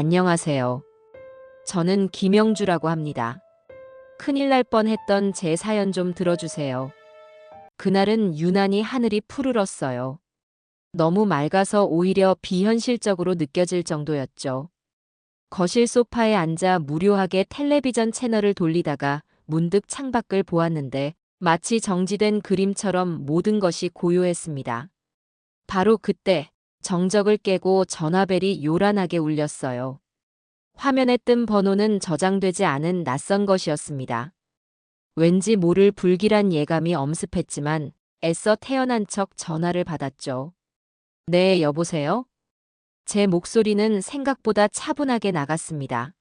안녕하세요. 저는 김영주라고 합니다. 큰일 날 뻔했던 제 사연 좀 들어주세요. 그날은 유난히 하늘이 푸르렀어요. 너무 맑아서 오히려 비현실적으로 느껴질 정도였죠. 거실 소파에 앉아 무료하게 텔레비전 채널을 돌리다가 문득 창밖을 보았는데 마치 정지된 그림처럼 모든 것이 고요했습니다. 바로 그때 정적을 깨고 전화벨이 요란하게 울렸어요. 화면에 뜬 번호는 저장되지 않은 낯선 것이었습니다. 왠지 모를 불길한 예감이 엄습했지만 애써 태어난 척 전화를 받았죠. 네, 여보세요? 제 목소리는 생각보다 차분하게 나갔습니다.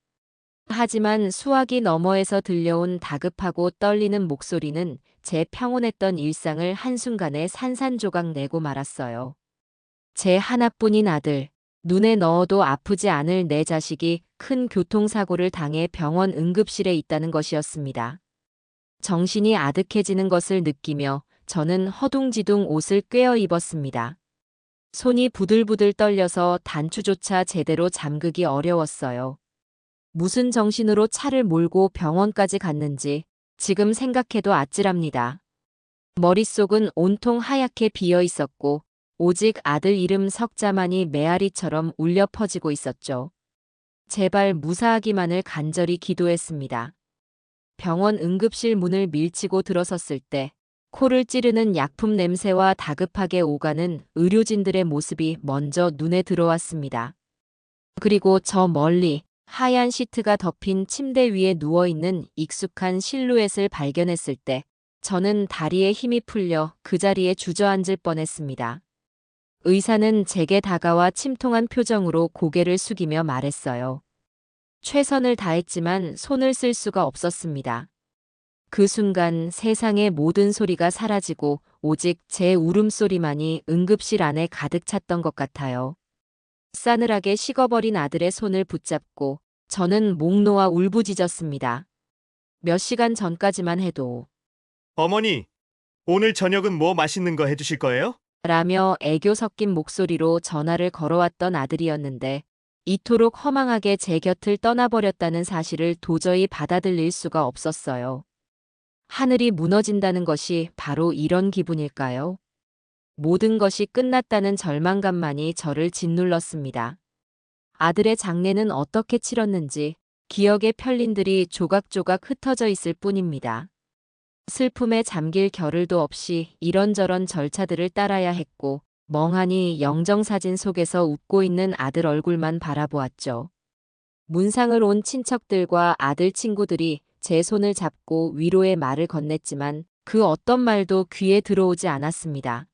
하지만 수화기 너머에서 들려온 다급하고 떨리는 목소리는 제 평온했던 일상을 한순간에 산산조각 내고 말았어요. 제 하나뿐인 아들, 눈에 넣어도 아프지 않을 내 자식이 큰 교통사고를 당해 병원 응급실에 있다는 것이었습니다. 정신이 아득해지는 것을 느끼며 저는 허둥지둥 옷을 꿰어 입었습니다. 손이 부들부들 떨려서 단추조차 제대로 잠그기 어려웠어요. 무슨 정신으로 차를 몰고 병원까지 갔는지 지금 생각해도 아찔합니다. 머릿속은 온통 하얗게 비어 있었고 오직 아들 이름 석자만이 메아리처럼 울려 퍼지고 있었죠. 제발 무사하기만을 간절히 기도했습니다. 병원 응급실 문을 밀치고 들어섰을 때 코를 찌르는 약품 냄새와 다급하게 오가는 의료진들의 모습이 먼저 눈에 들어왔습니다. 그리고 저 멀리 하얀 시트가 덮인 침대 위에 누워있는 익숙한 실루엣을 발견했을 때 저는 다리에 힘이 풀려 그 자리에 주저앉을 뻔했습니다. 의사는 제게 다가와 침통한 표정으로 고개를 숙이며 말했어요. 최선을 다했지만 손을 쓸 수가 없었습니다. 그 순간 세상의 모든 소리가 사라지고 오직 제 울음소리만이 응급실 안에 가득 찼던 것 같아요. 싸늘하게 식어버린 아들의 손을 붙잡고 저는 목 놓아 울부짖었습니다. 몇 시간 전까지만 해도 어머니, 오늘 저녁은 뭐 맛있는 거 해주실 거예요? 라며 애교 섞인 목소리로 전화를 걸어왔던 아들이었는데 이토록 허망하게 제 곁을 떠나버렸다는 사실을 도저히 받아들일 수가 없었어요. 하늘이 무너진다는 것이 바로 이런 기분일까요? 모든 것이 끝났다는 절망감만이 저를 짓눌렀습니다. 아들의 장례는 어떻게 치렀는지 기억의 편린들이 조각조각 흩어져 있을 뿐입니다. 슬픔에 잠길 겨를도 없이 이런저런 절차들을 따라야 했고 멍하니 영정사진 속에서 웃고 있는 아들 얼굴만 바라보았죠. 문상을 온 친척들과 아들 친구들이 제 손을 잡고 위로의 말을 건넸지만 그 어떤 말도 귀에 들어오지 않았습니다.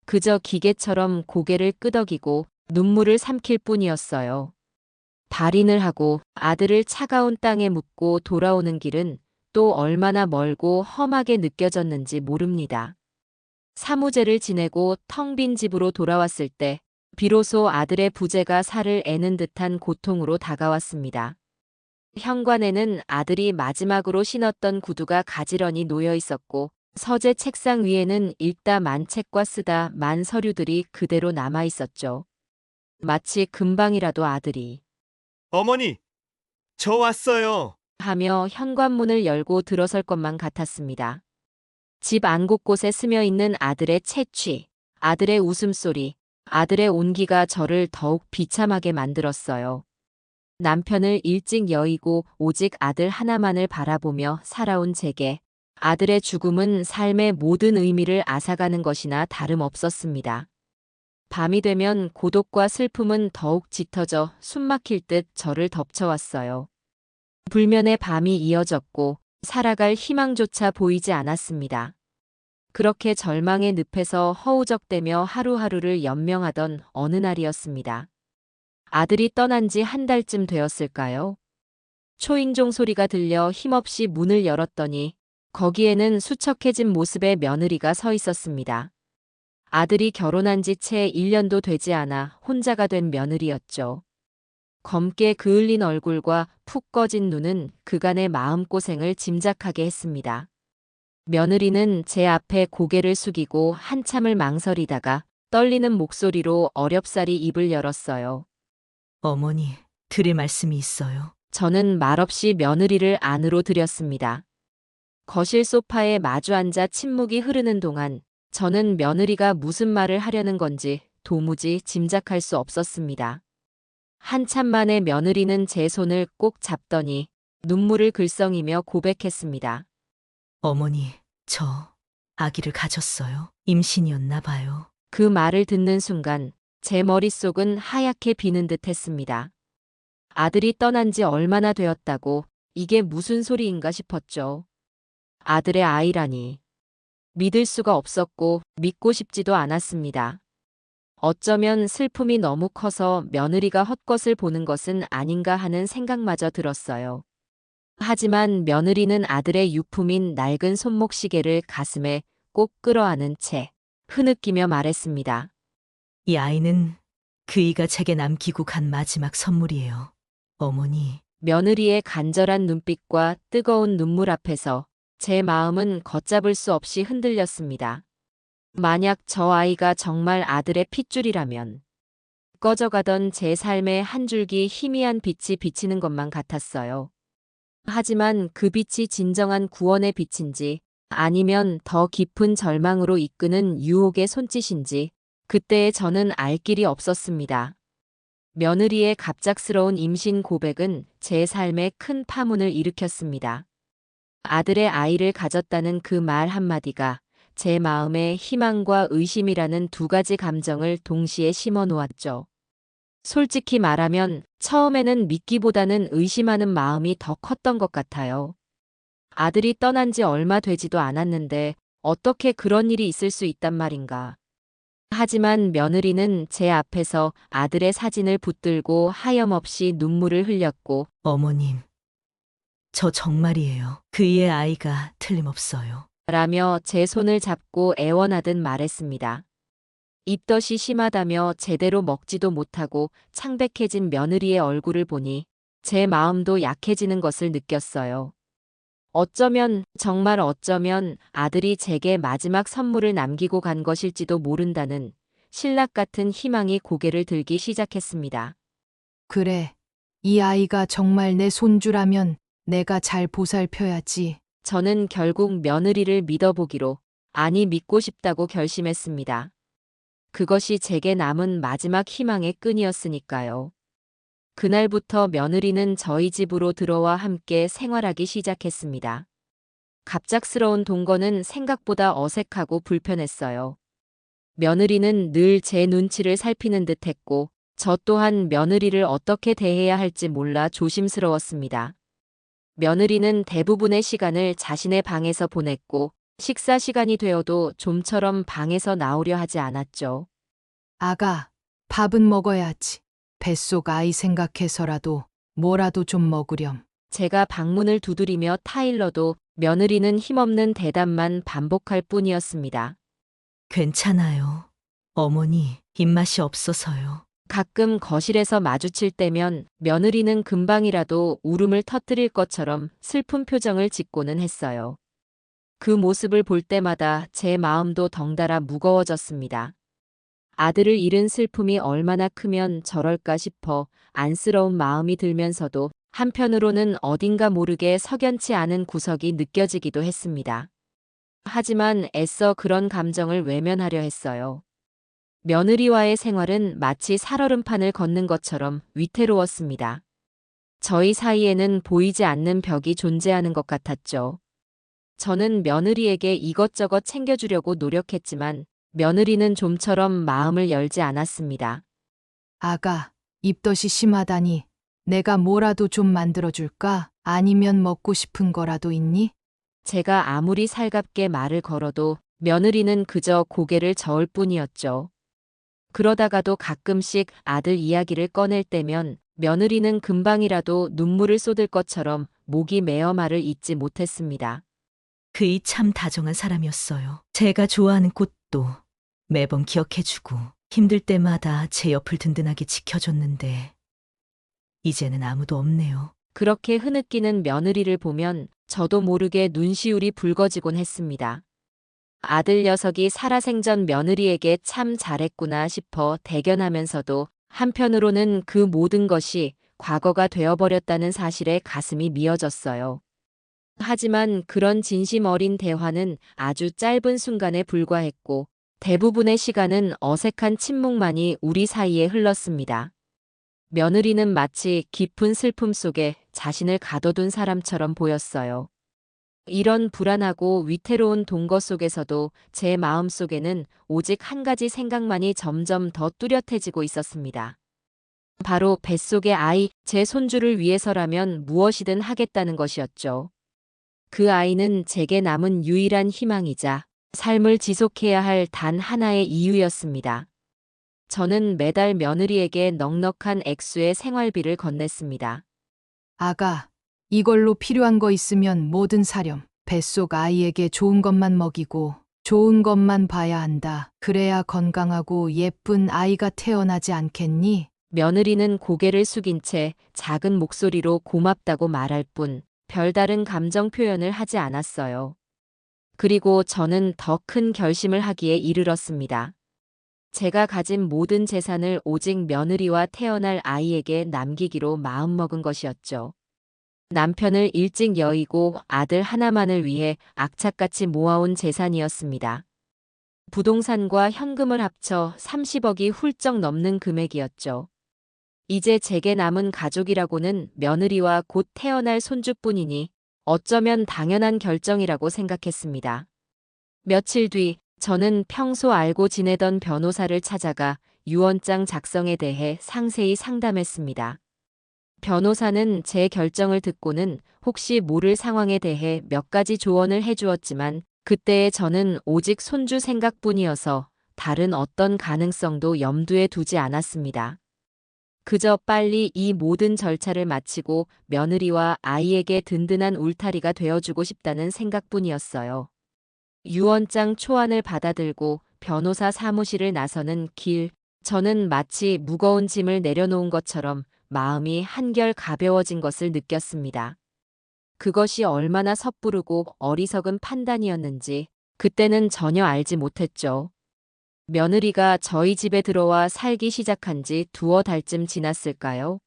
그저 기계처럼 고개를 끄덕이고 눈물을 삼킬 뿐이었어요. 발인을 하고 아들을 차가운 땅에 묻고 돌아오는 길은 또 얼마나 멀고 험하게 느껴졌는지 모릅니다. 사무제를 지내고 텅 빈 집으로 돌아왔을 때 비로소 아들의 부재가 살을 애는 듯한 고통으로 다가왔습니다. 현관에는 아들이 마지막으로 신었던 구두가 가지런히 놓여 있었고 서재 책상 위에는 읽다 만 책과 쓰다 만 서류들이 그대로 남아 있었죠. 마치 금방이라도 아들이 어머니, 저 왔어요. 하며 현관문을 열고 들어설 것만 같았습니다. 집 안 곳곳에 스며 있는 아들의 채취, 아들의 웃음소리, 아들의 온기가 저를 더욱 비참하게 만들었어요. 남편을 일찍 여의고 오직 아들 하나만을 바라보며 살아온 제게 아들의 죽음은 삶의 모든 의미를 앗아가는 것이나 다름없었습니다. 밤이 되면 고독과 슬픔은 더욱 짙어져 숨막힐 듯 저를 덮쳐왔어요. 불면의 밤이 이어졌고 살아갈 희망조차 보이지 않았습니다. 그렇게 절망의 늪에서 허우적대며 하루하루를 연명하던 어느 날이었습니다. 아들이 떠난 지 한 달쯤 되었을까요? 초인종 소리가 들려 힘없이 문을 열었더니 거기에는 수척해진 모습의 며느리가 서 있었습니다. 아들이 결혼한 지 채 1년도 되지 않아 혼자가 된 며느리였죠. 검게 그을린 얼굴과 푹 꺼진 눈은 그간의 마음고생을 짐작하게 했습니다. 며느리는 제 앞에 고개를 숙이고 한참을 망설이다가 떨리는 목소리로 어렵사리 입을 열었어요. 어머니, 드릴 말씀이 있어요. 저는 말없이 며느리를 안으로 들였습니다. 거실 소파에 마주 앉아 침묵이 흐르는 동안 저는 며느리가 무슨 말을 하려는 건지 도무지 짐작할 수 없었습니다. 한참 만에 며느리는 제 손을 꼭 잡더니 눈물을 글썽이며 고백했습니다. 어머니, 저 아기를 가졌어요. 임신이었나 봐요. 그 말을 듣는 순간 제 머릿속은 하얗게 비는 듯 했습니다. 아들이 떠난 지 얼마나 되었다고 이게 무슨 소리인가 싶었죠. 아들의 아이라니. 믿을 수가 없었고 믿고 싶지도 않았습니다. 어쩌면 슬픔이 너무 커서 며느리가 헛것을 보는 것은 아닌가 하는 생각마저 들었어요. 하지만 며느리는 아들의 유품인 낡은 손목시계를 가슴에 꼭 끌어안은 채 흐느끼며 말했습니다. 이 아이는 그이가 제게 남기고 간 마지막 선물이에요. 어머니, 며느리의 간절한 눈빛과 뜨거운 눈물 앞에서 제 마음은 걷잡을 수 없이 흔들렸습니다. 만약 저 아이가 정말 아들의 핏줄이라면 꺼져가던 제 삶에 한 줄기 희미한 빛이 비치는 것만 같았어요. 하지만 그 빛이 진정한 구원의 빛인지 아니면 더 깊은 절망으로 이끄는 유혹의 손짓인지 그때의 저는 알 길이 없었습니다. 며느리의 갑작스러운 임신 고백은 제 삶에 큰 파문을 일으켰습니다. 아들의 아이를 가졌다는 그 말 한마디가 제 마음에 희망과 의심이라는 두 가지 감정을 동시에 심어 놓았죠. 솔직히 말하면 처음에는 믿기보다는 의심하는 마음이 더 컸던 것 같아요. 아들이 떠난 지 얼마 되지도 않았는데 어떻게 그런 일이 있을 수 있단 말인가. 하지만 며느리는 제 앞에서 아들의 사진을 붙들고 하염없이 눈물을 흘렸고 어머님. 저 정말이에요. 그이의 아이가 틀림없어요. 라며 제 손을 잡고 애원하듯 말했습니다. 입덧이 심하다며 제대로 먹지도 못하고 창백해진 며느리의 얼굴을 보니 제 마음도 약해지는 것을 느꼈어요. 어쩌면, 정말 어쩌면 아들이 제게 마지막 선물을 남기고 간 것일지도 모른다는 신락 같은 희망이 고개를 들기 시작했습니다. 그래, 이 아이가 정말 내 손주라면 내가 잘 보살펴야지. 저는 결국 며느리를 믿어보기로, 아니 믿고 싶다고 결심했습니다. 그것이 제게 남은 마지막 희망의 끈이었으니까요. 그날부터 며느리는 저희 집으로 들어와 함께 생활하기 시작했습니다. 갑작스러운 동거는 생각보다 어색하고 불편했어요. 며느리는 늘 제 눈치를 살피는 듯 했고, 저 또한 며느리를 어떻게 대해야 할지 몰라 조심스러웠습니다. 며느리는 대부분의 시간을 자신의 방에서 보냈고, 식사 시간이 되어도 좀처럼 방에서 나오려 하지 않았죠. 아가, 밥은 먹어야지. 뱃속 아이 생각해서라도 뭐라도 좀 먹으렴. 제가 방문을 두드리며 타일러도 며느리는 힘없는 대답만 반복할 뿐이었습니다. 괜찮아요. 어머니, 입맛이 없어서요. 가끔 거실에서 마주칠 때면 며느리는 금방이라도 울음을 터뜨릴 것처럼 슬픈 표정을 짓고는 했어요. 그 모습을 볼 때마다 제 마음도 덩달아 무거워졌습니다. 아들을 잃은 슬픔이 얼마나 크면 저럴까 싶어 안쓰러운 마음이 들면서도 한편으로는 어딘가 모르게 석연치 않은 구석이 느껴지기도 했습니다. 하지만 애써 그런 감정을 외면하려 했어요. 며느리와의 생활은 마치 살얼음판을 걷는 것처럼 위태로웠습니다. 저희 사이에는 보이지 않는 벽이 존재하는 것 같았죠. 저는 며느리에게 이것저것 챙겨주려고 노력했지만 며느리는 좀처럼 마음을 열지 않았습니다. 아가, 입덧이 심하다니 내가 뭐라도 좀 만들어줄까? 아니면 먹고 싶은 거라도 있니? 제가 아무리 살갑게 말을 걸어도 며느리는 그저 고개를 저을 뿐이었죠. 그러다가도 가끔씩 아들 이야기를 꺼낼 때면 며느리는 금방이라도 눈물을 쏟을 것처럼 목이 메어 말을 잇지 못했습니다. 그이 참 다정한 사람이었어요. 제가 좋아하는 꽃도 매번 기억해주고 힘들 때마다 제 옆을 든든하게 지켜줬는데 이제는 아무도 없네요. 그렇게 흐느끼는 며느리를 보면 저도 모르게 눈시울이 붉어지곤 했습니다. 아들 녀석이 살아생전 며느리에게 참 잘했구나 싶어 대견하면서도 한편으로는 그 모든 것이 과거가 되어버렸다는 사실에 가슴이 미어졌어요. 하지만 그런 진심 어린 대화는 아주 짧은 순간에 불과했고 대부분의 시간은 어색한 침묵만이 우리 사이에 흘렀습니다. 며느리는 마치 깊은 슬픔 속에 자신을 가둬둔 사람처럼 보였어요. 이런 불안하고 위태로운 동거 속에서도 제 마음 속에는 오직 한 가지 생각만이 점점 더 뚜렷해지고 있었습니다. 바로 뱃속의 아이, 제 손주를 위해서라면 무엇이든 하겠다는 것이었죠. 그 아이는 제게 남은 유일한 희망이자 삶을 지속해야 할 단 하나의 이유였습니다. 저는 매달 며느리에게 넉넉한 액수의 생활비를 건넸습니다. 아가, 이걸로 필요한 거 있으면 뭐든 사렴. 뱃속 아이에게 좋은 것만 먹이고 좋은 것만 봐야 한다. 그래야 건강하고 예쁜 아이가 태어나지 않겠니? 며느리는 고개를 숙인 채 작은 목소리로 고맙다고 말할 뿐 별다른 감정 표현을 하지 않았어요. 그리고 저는 더 큰 결심을 하기에 이르렀습니다. 제가 가진 모든 재산을 오직 며느리와 태어날 아이에게 남기기로 마음먹은 것이었죠. 남편을 일찍 여의고 아들 하나만을 위해 악착같이 모아온 재산이었습니다. 부동산과 현금을 합쳐 30억이 훌쩍 넘는 금액이었죠. 이제 제게 남은 가족이라고는 며느리와 곧 태어날 손주뿐이니 어쩌면 당연한 결정이라고 생각했습니다. 며칠 뒤 저는 평소 알고 지내던 변호사를 찾아가 유언장 작성에 대해 상세히 상담했습니다. 변호사는 제 결정을 듣고는 혹시 모를 상황에 대해 몇 가지 조언을 해주었지만 그때의 저는 오직 손주 생각뿐이어서 다른 어떤 가능성도 염두에 두지 않았습니다. 그저 빨리 이 모든 절차를 마치고 며느리와 아이에게 든든한 울타리가 되어주고 싶다는 생각뿐이었어요. 유언장 초안을 받아들고 변호사 사무실을 나서는 길, 저는 마치 무거운 짐을 내려놓은 것처럼 마음이 한결 가벼워진 것을 느꼈습니다. 그것이 얼마나 섣부르고 어리석은 판단이었는지 그때는 전혀 알지 못했죠. 며느리가 저희 집에 들어와 살기 시작한 지 두어 달쯤 지났을까요?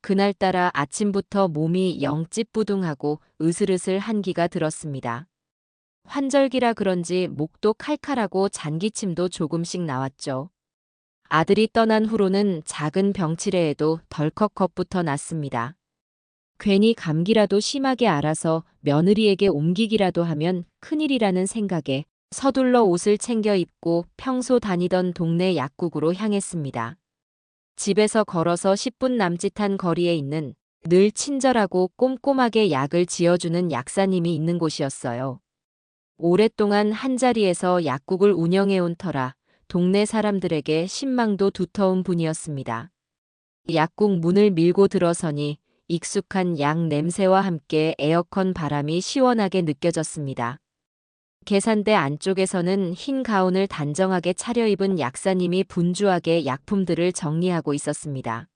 그날따라 아침부터 몸이 영 찌뿌둥하고 으슬으슬 한기가 들었습니다. 환절기라 그런지 목도 칼칼하고 잔기침도 조금씩 나왔죠. 아들이 떠난 후로는 작은 병치레에도 덜컥 겁부터 났습니다. 괜히 감기라도 심하게 앓아서 며느리에게 옮기기라도 하면 큰일이라는 생각에 서둘러 옷을 챙겨 입고 평소 다니던 동네 약국으로 향했습니다. 집에서 걸어서 10분 남짓한 거리에 있는 늘 친절하고 꼼꼼하게 약을 지어주는 약사님이 있는 곳이었어요. 오랫동안 한자리에서 약국을 운영해온 터라 동네 사람들에게 신망도 두터운 분이었습니다. 약국 문을 밀고 들어서니 익숙한 약 냄새와 함께 에어컨 바람이 시원하게 느껴졌습니다. 계산대 안쪽에서는 흰 가운을 단정하게 차려입은 약사님이 분주하게 약품들을 정리하고 있었습니다.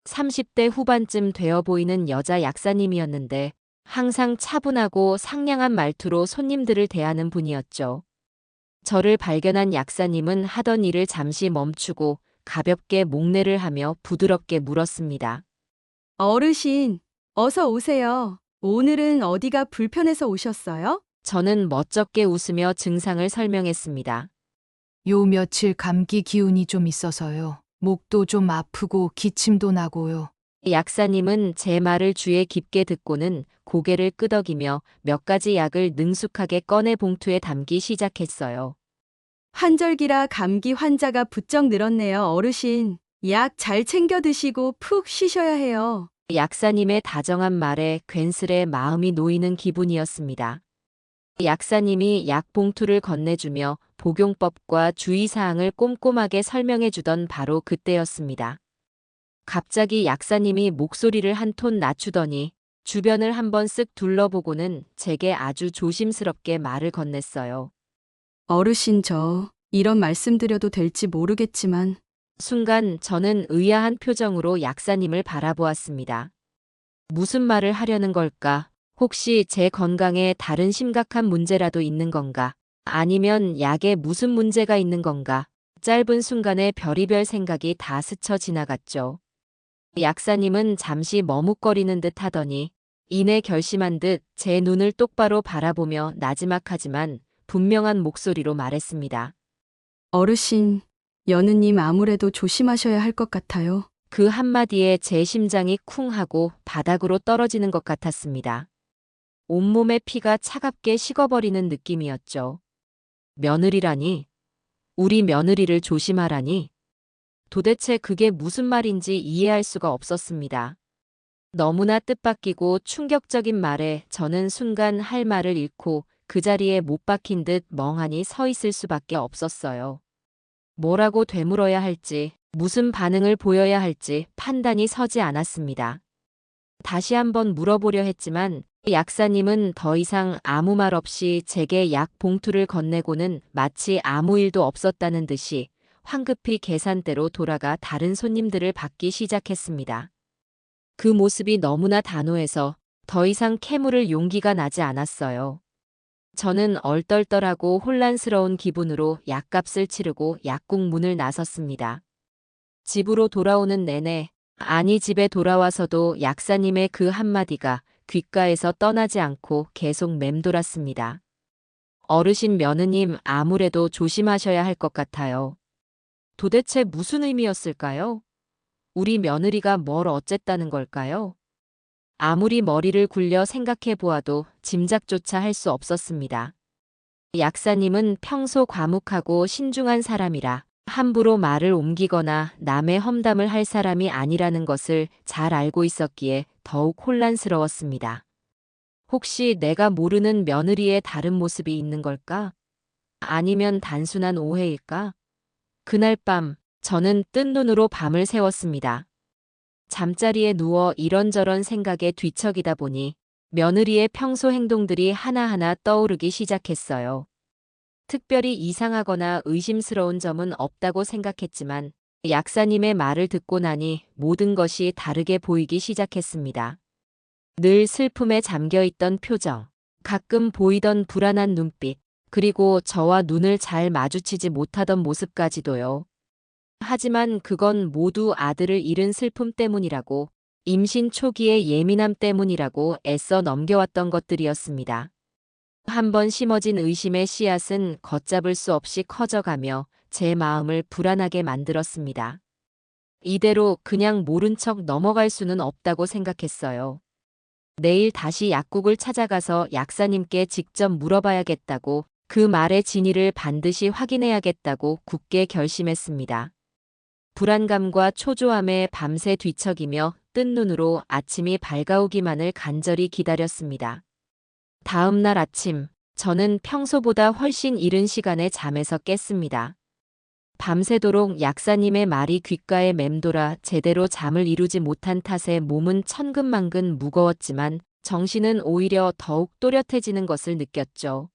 30대 후반쯤 되어 보이는 여자 약사님이었는데 항상 차분하고 상냥한 말투로 손님들을 대하는 분이었죠. 저를 발견한 약사님은 하던 일을 잠시 멈추고 가볍게 목례를 하며 부드럽게 물었습니다. 어르신, 어서 오세요. 오늘은 어디가 불편해서 오셨어요? 저는 멋쩍게 웃으며 증상을 설명했습니다. 요 며칠 감기 기운이 좀 있어서요. 목도 좀 아프고 기침도 나고요. 약사님은 제 말을 귀에 깊게 듣고는 고개를 끄덕이며 몇 가지 약을 능숙하게 꺼내 봉투에 담기 시작했어요. 환절기라 감기 환자가 부쩍 늘었네요, 어르신. 약 잘 챙겨 드시고 푹 쉬셔야 해요. 약사님의 다정한 말에 괜스레 마음이 놓이는 기분이었습니다. 약사님이 약 봉투를 건네주며 복용법과 주의사항을 꼼꼼하게 설명해주던 바로 그때였습니다. 갑자기 약사님이 목소리를 한 톤 낮추더니 주변을 한번 쓱 둘러보고는 제게 아주 조심스럽게 말을 건넸어요. 어르신, 저 이런 말씀 드려도 될지 모르겠지만 순간 저는 의아한 표정으로 약사님을 바라보았습니다. 무슨 말을 하려는 걸까? 혹시 제 건강에 다른 심각한 문제라도 있는 건가? 아니면 약에 무슨 문제가 있는 건가? 짧은 순간에 별의별 생각이 다 스쳐 지나갔죠. 약사님은 잠시 머뭇거리는 듯 하더니 이내 결심한 듯 제 눈을 똑바로 바라보며 나지막하지만 분명한 목소리로 말했습니다. 어르신, 며느님 아무래도 조심하셔야 할 것 같아요. 그 한마디에 제 심장이 쿵 하고 바닥으로 떨어지는 것 같았습니다. 온몸의 피가 차갑게 식어버리는 느낌이었죠. 며느리라니? 우리 며느리를 조심하라니? 도대체 그게 무슨 말인지 이해할 수가 없었습니다. 너무나 뜻밖이고 충격적인 말에 저는 순간 할 말을 잃고 그 자리에 못 박힌 듯 멍하니 서 있을 수밖에 없었어요. 뭐라고 되물어야 할지, 무슨 반응을 보여야 할지 판단이 서지 않았습니다. 다시 한번 물어보려 했지만 약사님은 더 이상 아무 말 없이 제게 약 봉투를 건네고는 마치 아무 일도 없었다는 듯이 황급히 계산대로 돌아가 다른 손님들을 받기 시작했습니다. 그 모습이 너무나 단호해서 더 이상 캐물을 용기가 나지 않았어요. 저는 얼떨떨하고 혼란스러운 기분으로 약값을 치르고 약국 문을 나섰습니다. 집으로 돌아오는 내내, 아니 집에 돌아와서도 약사님의 그 한마디가 귓가에서 떠나지 않고 계속 맴돌았습니다. 어르신 며느님 아무래도 조심하셔야 할 것 같아요. 도대체 무슨 의미였을까요? 우리 며느리가 뭘 어쨌다는 걸까요? 아무리 머리를 굴려 생각해 보아도 짐작조차 할 수 없었습니다. 약사님은 평소 과묵하고 신중한 사람이라 함부로 말을 옮기거나 남의 험담을 할 사람이 아니라는 것을 잘 알고 있었기에 더욱 혼란스러웠습니다. 혹시 내가 모르는 며느리의 다른 모습이 있는 걸까? 아니면 단순한 오해일까? 그날 밤, 저는 뜬 눈으로 밤을 새웠습니다. 잠자리에 누워 이런저런 생각에 뒤척이다 보니 며느리의 평소 행동들이 하나하나 떠오르기 시작했어요. 특별히 이상하거나 의심스러운 점은 없다고 생각했지만 약사님의 말을 듣고 나니 모든 것이 다르게 보이기 시작했습니다. 늘 슬픔에 잠겨있던 표정, 가끔 보이던 불안한 눈빛, 그리고 저와 눈을 잘 마주치지 못하던 모습까지도요. 하지만 그건 모두 아들을 잃은 슬픔 때문이라고, 임신 초기의 예민함 때문이라고 애써 넘겨왔던 것들이었습니다. 한번 심어진 의심의 씨앗은 걷잡을 수 없이 커져가며 제 마음을 불안하게 만들었습니다. 이대로 그냥 모른 척 넘어갈 수는 없다고 생각했어요. 내일 다시 약국을 찾아가서 약사님께 직접 물어봐야겠다고, 그 말의 진위를 반드시 확인해야겠다고 굳게 결심했습니다. 불안감과 초조함에 밤새 뒤척이며 뜬 눈으로 아침이 밝아오기만을 간절히 기다렸습니다. 다음 날 아침, 저는 평소보다 훨씬 이른 시간에 잠에서 깼습니다. 밤새도록 약사님의 말이 귓가에 맴돌아 제대로 잠을 이루지 못한 탓에 몸은 천근만근 무거웠지만 정신은 오히려 더욱 또렷해지는 것을 느꼈죠.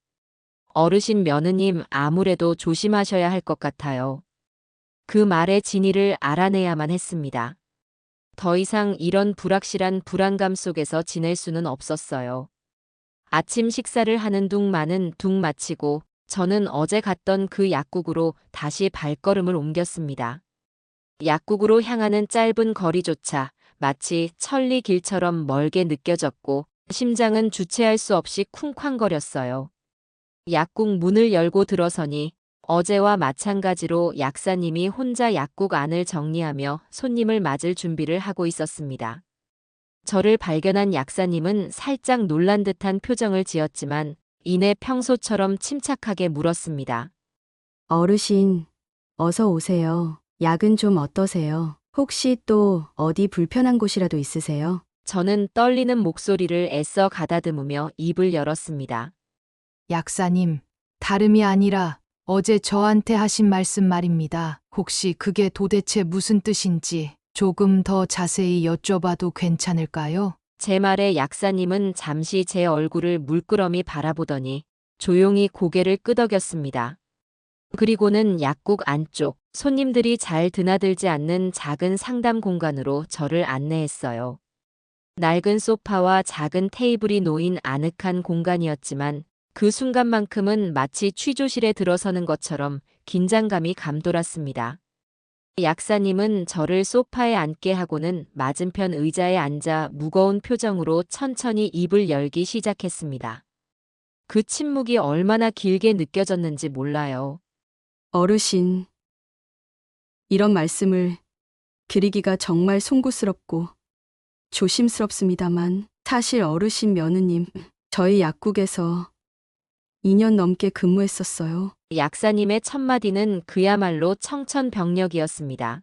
어르신 며느님 아무래도 조심하셔야 할 것 같아요. 그 말의 진위를 알아내야만 했습니다. 더 이상 이런 불확실한 불안감 속에서 지낼 수는 없었어요. 아침 식사를 하는 둥 마는 둥 마치고 저는 어제 갔던 그 약국으로 다시 발걸음을 옮겼습니다. 약국으로 향하는 짧은 거리조차 마치 천리길처럼 멀게 느껴졌고 심장은 주체할 수 없이 쿵쾅거렸어요. 약국 문을 열고 들어서니 어제와 마찬가지로 약사님이 혼자 약국 안을 정리하며 손님을 맞을 준비를 하고 있었습니다. 저를 발견한 약사님은 살짝 놀란 듯한 표정을 지었지만 이내 평소처럼 침착하게 물었습니다. 어르신, 어서 오세요. 약은 좀 어떠세요? 혹시 또 어디 불편한 곳이라도 있으세요? 저는 떨리는 목소리를 애써 가다듬으며 입을 열었습니다. 약사님, 다름이 아니라 어제 저한테 하신 말씀 말입니다. 혹시 그게 도대체 무슨 뜻인지 조금 더 자세히 여쭤봐도 괜찮을까요? 제 말에 약사님은 잠시 제 얼굴을 물끄러미 바라보더니 조용히 고개를 끄덕였습니다. 그리고는 약국 안쪽, 손님들이 잘 드나들지 않는 작은 상담 공간으로 저를 안내했어요. 낡은 소파와 작은 테이블이 놓인 아늑한 공간이었지만 그 순간만큼은 마치 취조실에 들어서는 것처럼 긴장감이 감돌았습니다. 약사님은 저를 소파에 앉게 하고는 맞은편 의자에 앉아 무거운 표정으로 천천히 입을 열기 시작했습니다. 그 침묵이 얼마나 길게 느껴졌는지 몰라요. 어르신, 이런 말씀을 드리기가 정말 송구스럽고 조심스럽습니다만 사실 어르신 며느님, 저희 약국에서 2년 넘게 근무했었어요. 약사님의 첫마디는 그야말로 청천벽력이었습니다.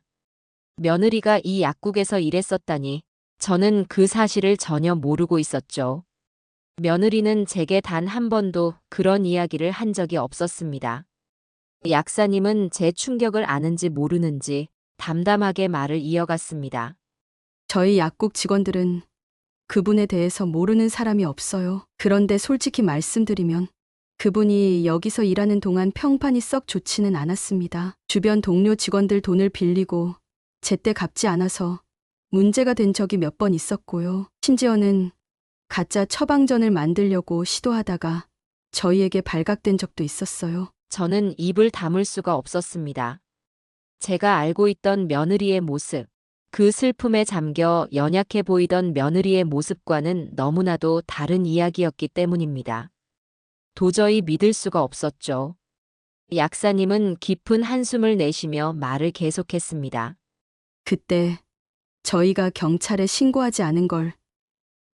며느리가 이 약국에서 일했었다니 저는 그 사실을 전혀 모르고 있었죠. 며느리는 제게 단 한 번도 그런 이야기를 한 적이 없었습니다. 약사님은 제 충격을 아는지 모르는지 담담하게 말을 이어갔습니다. 저희 약국 직원들은 그분에 대해서 모르는 사람이 없어요. 그런데 솔직히 말씀드리면 그분이 여기서 일하는 동안 평판이 썩 좋지는 않았습니다. 주변 동료 직원들 돈을 빌리고 제때 갚지 않아서 문제가 된 적이 몇 번 있었고요. 심지어는 가짜 처방전을 만들려고 시도하다가 저희에게 발각된 적도 있었어요. 저는 입을 다물 수가 없었습니다. 제가 알고 있던 며느리의 모습, 그 슬픔에 잠겨 연약해 보이던 며느리의 모습과는 너무나도 다른 이야기였기 때문입니다. 도저히 믿을 수가 없었죠. 약사님은 깊은 한숨을 내쉬며 말을 계속했습니다. 그때 저희가 경찰에 신고하지 않은 걸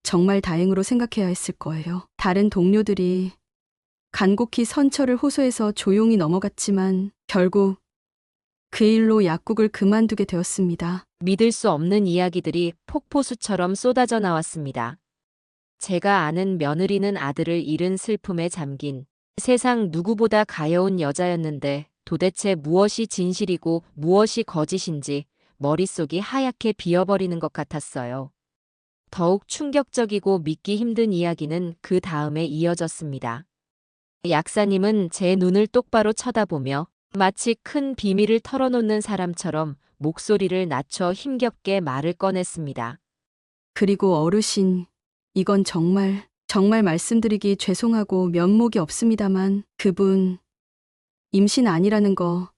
정말 다행으로 생각해야 했을 거예요. 다른 동료들이 간곡히 선처를 호소해서 조용히 넘어갔지만 결국 그 일로 약국을 그만두게 되었습니다. 믿을 수 없는 이야기들이 폭포수처럼 쏟아져 나왔습니다. 제가 아는 며느리는 아들을 잃은 슬픔에 잠긴 세상 누구보다 가여운 여자였는데 도대체 무엇이 진실이고 무엇이 거짓인지 머릿속이 하얗게 비어버리는 것 같았어요. 더욱 충격적이고 믿기 힘든 이야기는 그 다음에 이어졌습니다. 약사님은 제 눈을 똑바로 쳐다보며 마치 큰 비밀을 털어놓는 사람처럼 목소리를 낮춰 힘겹게 말을 꺼냈습니다. 그리고 어르신, 이건 정말 말씀드리기 죄송하고 면목이 없습니다만 그분 임신 아니라는 거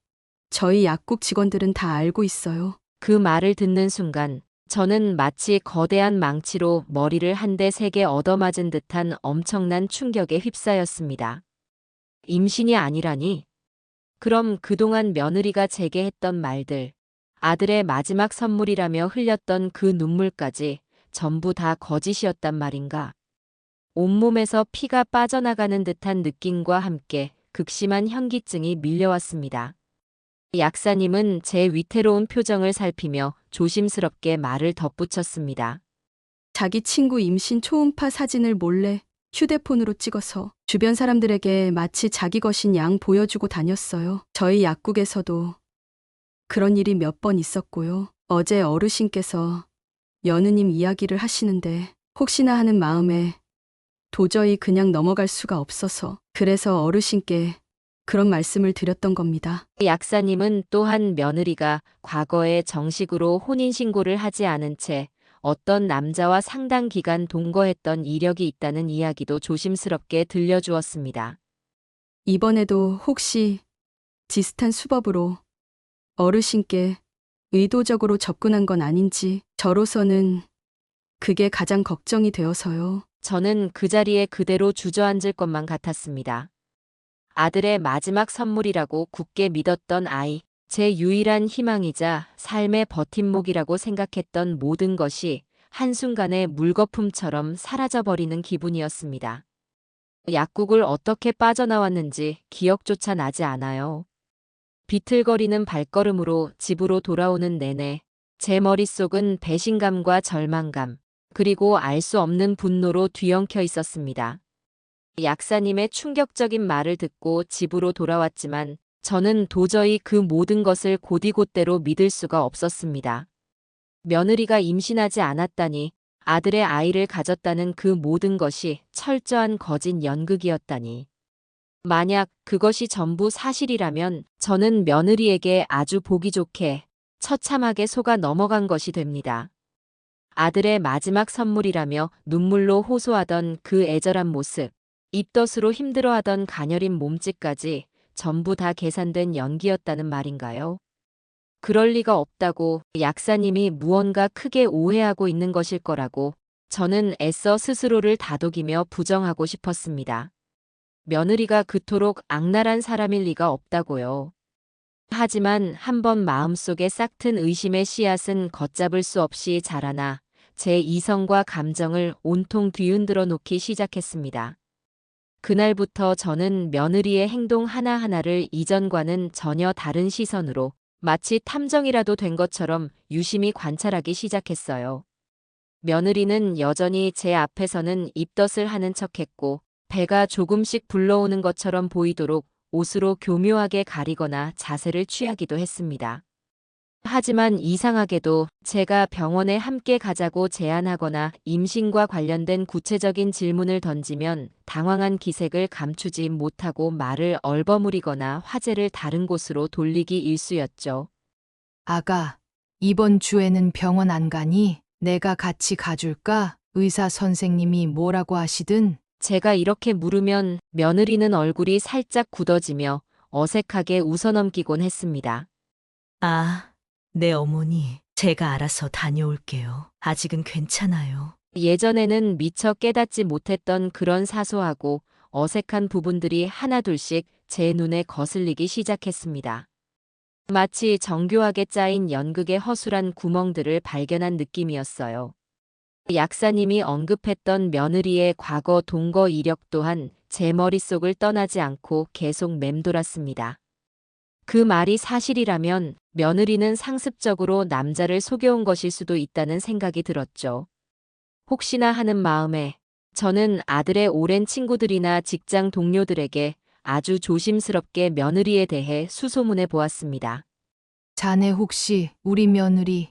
저희 약국 직원들은 다 알고 있어요. 그 말을 듣는 순간 저는 마치 거대한 망치로 머리를 한 대 세게 얻어맞은 듯한 엄청난 충격에 휩싸였습니다. 임신이 아니라니? 그럼 그동안 며느리가 제게 했던 말들, 아들의 마지막 선물이라며 흘렸던 그 눈물까지 전부 다 거짓이었단 말인가? 온몸에서 피가 빠져나가는 듯한 느낌과 함께 극심한 현기증이 밀려왔습니다. 약사님은 제 위태로운 표정을 살피며 조심스럽게 말을 덧붙였습니다. 자기 친구 임신 초음파 사진을 몰래 휴대폰으로 찍어서 주변 사람들에게 마치 자기 것인 양 보여주고 다녔어요. 저희 약국에서도 그런 일이 몇 번 있었고요. 어제 어르신께서 며느님 이야기를 하시는데 혹시나 하는 마음에 도저히 그냥 넘어갈 수가 없어서 그래서 어르신께 그런 말씀을 드렸던 겁니다. 약사님은 또한 며느리가 과거에 정식으로 혼인신고를 하지 않은 채 어떤 남자와 상당 기간 동거했던 이력이 있다는 이야기도 조심스럽게 들려주었습니다. 이번에도 혹시 비슷한 수법으로 어르신께 의도적으로 접근한 건 아닌지 저로서는 그게 가장 걱정이 되어서요. 저는 그 자리에 그대로 주저앉을 것만 같았습니다. 아들의 마지막 선물이라고 굳게 믿었던 아이, 제 유일한 희망이자 삶의 버팀목이라고 생각했던 모든 것이 한순간에 물거품처럼 사라져버리는 기분이었습니다. 약국을 어떻게 빠져나왔는지 기억조차 나지 않아요. 비틀거리는 발걸음으로 집으로 돌아오는 내내 제 머릿속은 배신감과 절망감, 그리고 알 수 없는 분노로 뒤엉켜 있었습니다. 약사님의 충격적인 말을 듣고 집으로 돌아왔지만 저는 도저히 그 모든 것을 곧이곧대로 믿을 수가 없었습니다. 며느리가 임신하지 않았다니, 아들의 아이를 가졌다는 그 모든 것이 철저한 거짓 연극이었다니. 만약 그것이 전부 사실이라면 저는 며느리에게 아주 보기 좋게 처참하게 속아 넘어간 것이 됩니다. 아들의 마지막 선물이라며 눈물로 호소하던 그 애절한 모습, 입덧으로 힘들어하던 가녀린 몸짓까지 전부 다 계산된 연기였다는 말인가요? 그럴 리가 없다고, 약사님이 무언가 크게 오해하고 있는 것일 거라고 저는 애써 스스로를 다독이며 부정하고 싶었습니다. 며느리가 그토록 악랄한 사람일 리가 없다고요. 하지만 한번 마음속에 싹튼 의심의 씨앗은 걷잡을 수 없이 자라나 제 이성과 감정을 온통 뒤흔들어 놓기 시작했습니다. 그날부터 저는 며느리의 행동 하나하나를 이전과는 전혀 다른 시선으로 마치 탐정이라도 된 것처럼 유심히 관찰하기 시작했어요. 며느리는 여전히 제 앞에서는 입덧을 하는 척했고 배가 조금씩 불러오는 것처럼 보이도록 옷으로 교묘하게 가리거나 자세를 취하기도 했습니다. 하지만 이상하게도 제가 병원에 함께 가자고 제안하거나 임신과 관련된 구체적인 질문을 던지면 당황한 기색을 감추지 못하고 말을 얼버무리거나 화제를 다른 곳으로 돌리기 일쑤였죠. 아가, 이번 주에는 병원 안 가니? 내가 같이 가줄까? 의사 선생님이 뭐라고 하시든. 제가 이렇게 물으면 며느리는 얼굴이 살짝 굳어지며 어색하게 웃어넘기곤 했습니다. 아, 네 어머니. 제가 알아서 다녀올게요. 아직은 괜찮아요. 예전에는 미처 깨닫지 못했던 그런 사소하고 어색한 부분들이 하나둘씩 제 눈에 거슬리기 시작했습니다. 마치 정교하게 짜인 연극의 허술한 구멍들을 발견한 느낌이었어요. 약사님이 언급했던 며느리의 과거 동거 이력 또한 제 머릿속을 떠나지 않고 계속 맴돌았습니다. 그 말이 사실이라면 며느리는 상습적으로 남자를 속여온 것일 수도 있다는 생각이 들었죠. 혹시나 하는 마음에 저는 아들의 오랜 친구들이나 직장 동료들에게 아주 조심스럽게 며느리에 대해 수소문해 보았습니다. 자네 혹시 우리 며느리,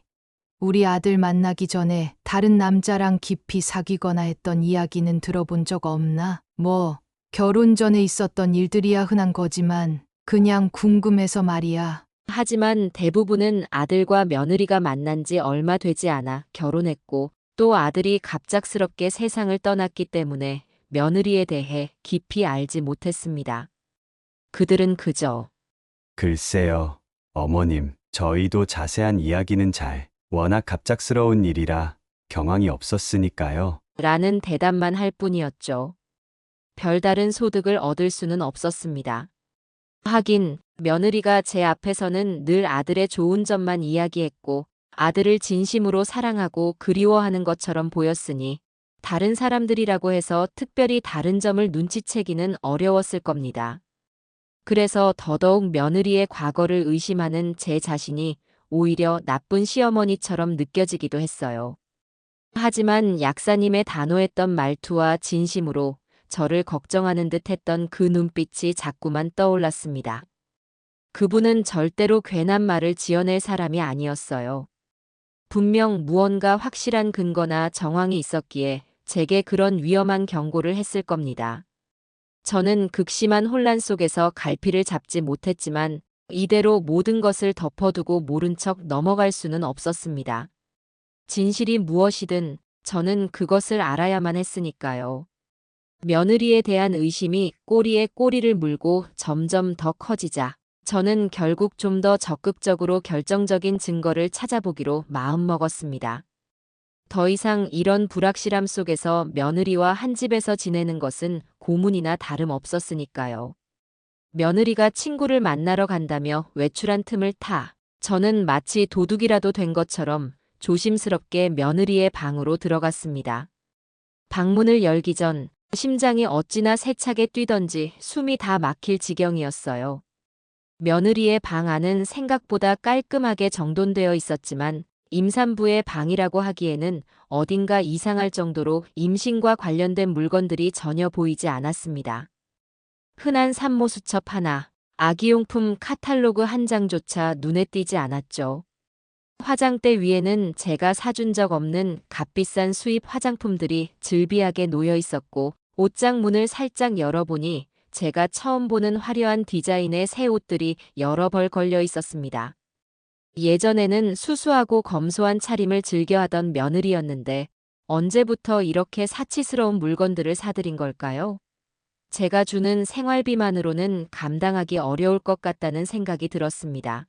우리 아들 만나기 전에 다른 남자랑 깊이 사귀거나 했던 이야기는 들어본 적 없나? 뭐, 결혼 전에 있었던 일들이야 흔한 거지만 그냥 궁금해서 말이야. 하지만 대부분은 아들과 며느리가 만난 지 얼마 되지 않아 결혼했고 또 아들이 갑작스럽게 세상을 떠났기 때문에 며느리에 대해 깊이 알지 못했습니다. 그들은 그저 글쎄요, 어머님, 저희도 자세한 이야기는 워낙 갑작스러운 일이라 경황이 없었으니까요. 라는 대답만 할 뿐이었죠. 별다른 소득을 얻을 수는 없었습니다. 하긴 며느리가 제 앞에서는 늘 아들의 좋은 점만 이야기했고 아들을 진심으로 사랑하고 그리워하는 것처럼 보였으니 다른 사람들이라고 해서 특별히 다른 점을 눈치채기는 어려웠을 겁니다. 그래서 더더욱 며느리의 과거를 의심하는 제 자신이 오히려 나쁜 시어머니처럼 느껴지기도 했어요. 하지만 약사님의 단호했던 말투와 진심으로 저를 걱정하는 듯 했던 그 눈빛이 자꾸만 떠올랐습니다. 그분은 절대로 괜한 말을 지어낼 사람이 아니었어요. 분명 무언가 확실한 근거나 정황이 있었기에 제게 그런 위험한 경고를 했을 겁니다. 저는 극심한 혼란 속에서 갈피를 잡지 못했지만 이대로 모든 것을 덮어두고 모른 척 넘어갈 수는 없었습니다. 진실이 무엇이든 저는 그것을 알아야만 했으니까요. 며느리에 대한 의심이 꼬리에 꼬리를 물고 점점 더 커지자 저는 결국 좀 더 적극적으로 결정적인 증거를 찾아보기로 마음먹었습니다. 더 이상 이런 불확실함 속에서 며느리와 한 집에서 지내는 것은 고문이나 다름없었으니까요. 며느리가 친구를 만나러 간다며 외출한 틈을 타 저는 마치 도둑이라도 된 것처럼 조심스럽게 며느리의 방으로 들어갔습니다. 방문을 열기 전 심장이 어찌나 세차게 뛰던지 숨이 다 막힐 지경이었어요. 며느리의 방 안은 생각보다 깔끔하게 정돈되어 있었지만 임산부의 방이라고 하기에는 어딘가 이상할 정도로 임신과 관련된 물건들이 전혀 보이지 않았습니다. 흔한 산모수첩 하나, 아기용품 카탈로그 한 장조차 눈에 띄지 않았죠. 화장대 위에는 제가 사준 적 없는 값비싼 수입 화장품들이 즐비하게 놓여 있었고 옷장 문을 살짝 열어보니 제가 처음 보는 화려한 디자인의 새 옷들이 여러 벌 걸려 있었습니다. 예전에는 수수하고 검소한 차림을 즐겨하던 며느리였는데 언제부터 이렇게 사치스러운 물건들을 사들인 걸까요? 제가 주는 생활비만으로는 감당하기 어려울 것 같다는 생각이 들었습니다.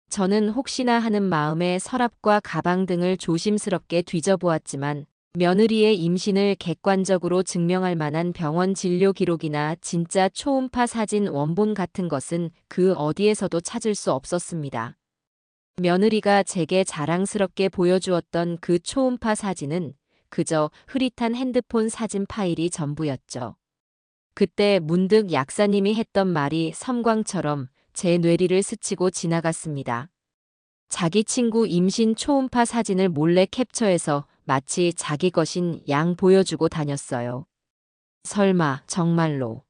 저는 혹시나 하는 마음에 서랍과 가방 등을 조심스럽게 뒤져보았지만 며느리의 임신을 객관적으로 증명할 만한 병원 진료 기록이나 진짜 초음파 사진 원본 같은 것은 그 어디에서도 찾을 수 없었습니다. 며느리가 제게 자랑스럽게 보여주었던 그 초음파 사진은 그저 흐릿한 핸드폰 사진 파일이 전부였죠. 그때 문득 약사님이 했던 말이 섬광처럼 제 뇌리를 스치고 지나갔습니다. 자기 친구 임신 초음파 사진을 몰래 캡처해서 마치 자기 것인 양 보여주고 다녔어요. 설마 정말로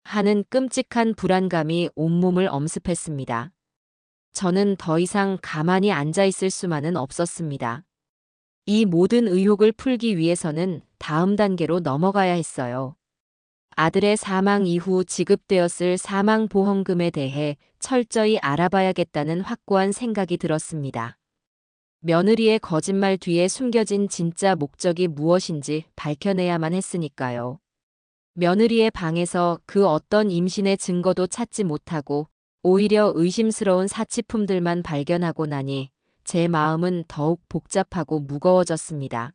하는 끔찍한 불안감이 온몸을 엄습했습니다. 저는 더 이상 가만히 앉아 있을 수만은 없었습니다. 이 모든 의혹을 풀기 위해서는 다음 단계로 넘어가야 했어요. 아들의 사망 이후 지급되었을 사망보험금에 대해 철저히 알아봐야겠다는 확고한 생각이 들었습니다. 며느리의 거짓말 뒤에 숨겨진 진짜 목적이 무엇인지 밝혀내야만 했으니까요. 며느리의 방에서 그 어떤 임신의 증거도 찾지 못하고 오히려 의심스러운 사치품들만 발견하고 나니 제 마음은 더욱 복잡하고 무거워졌습니다.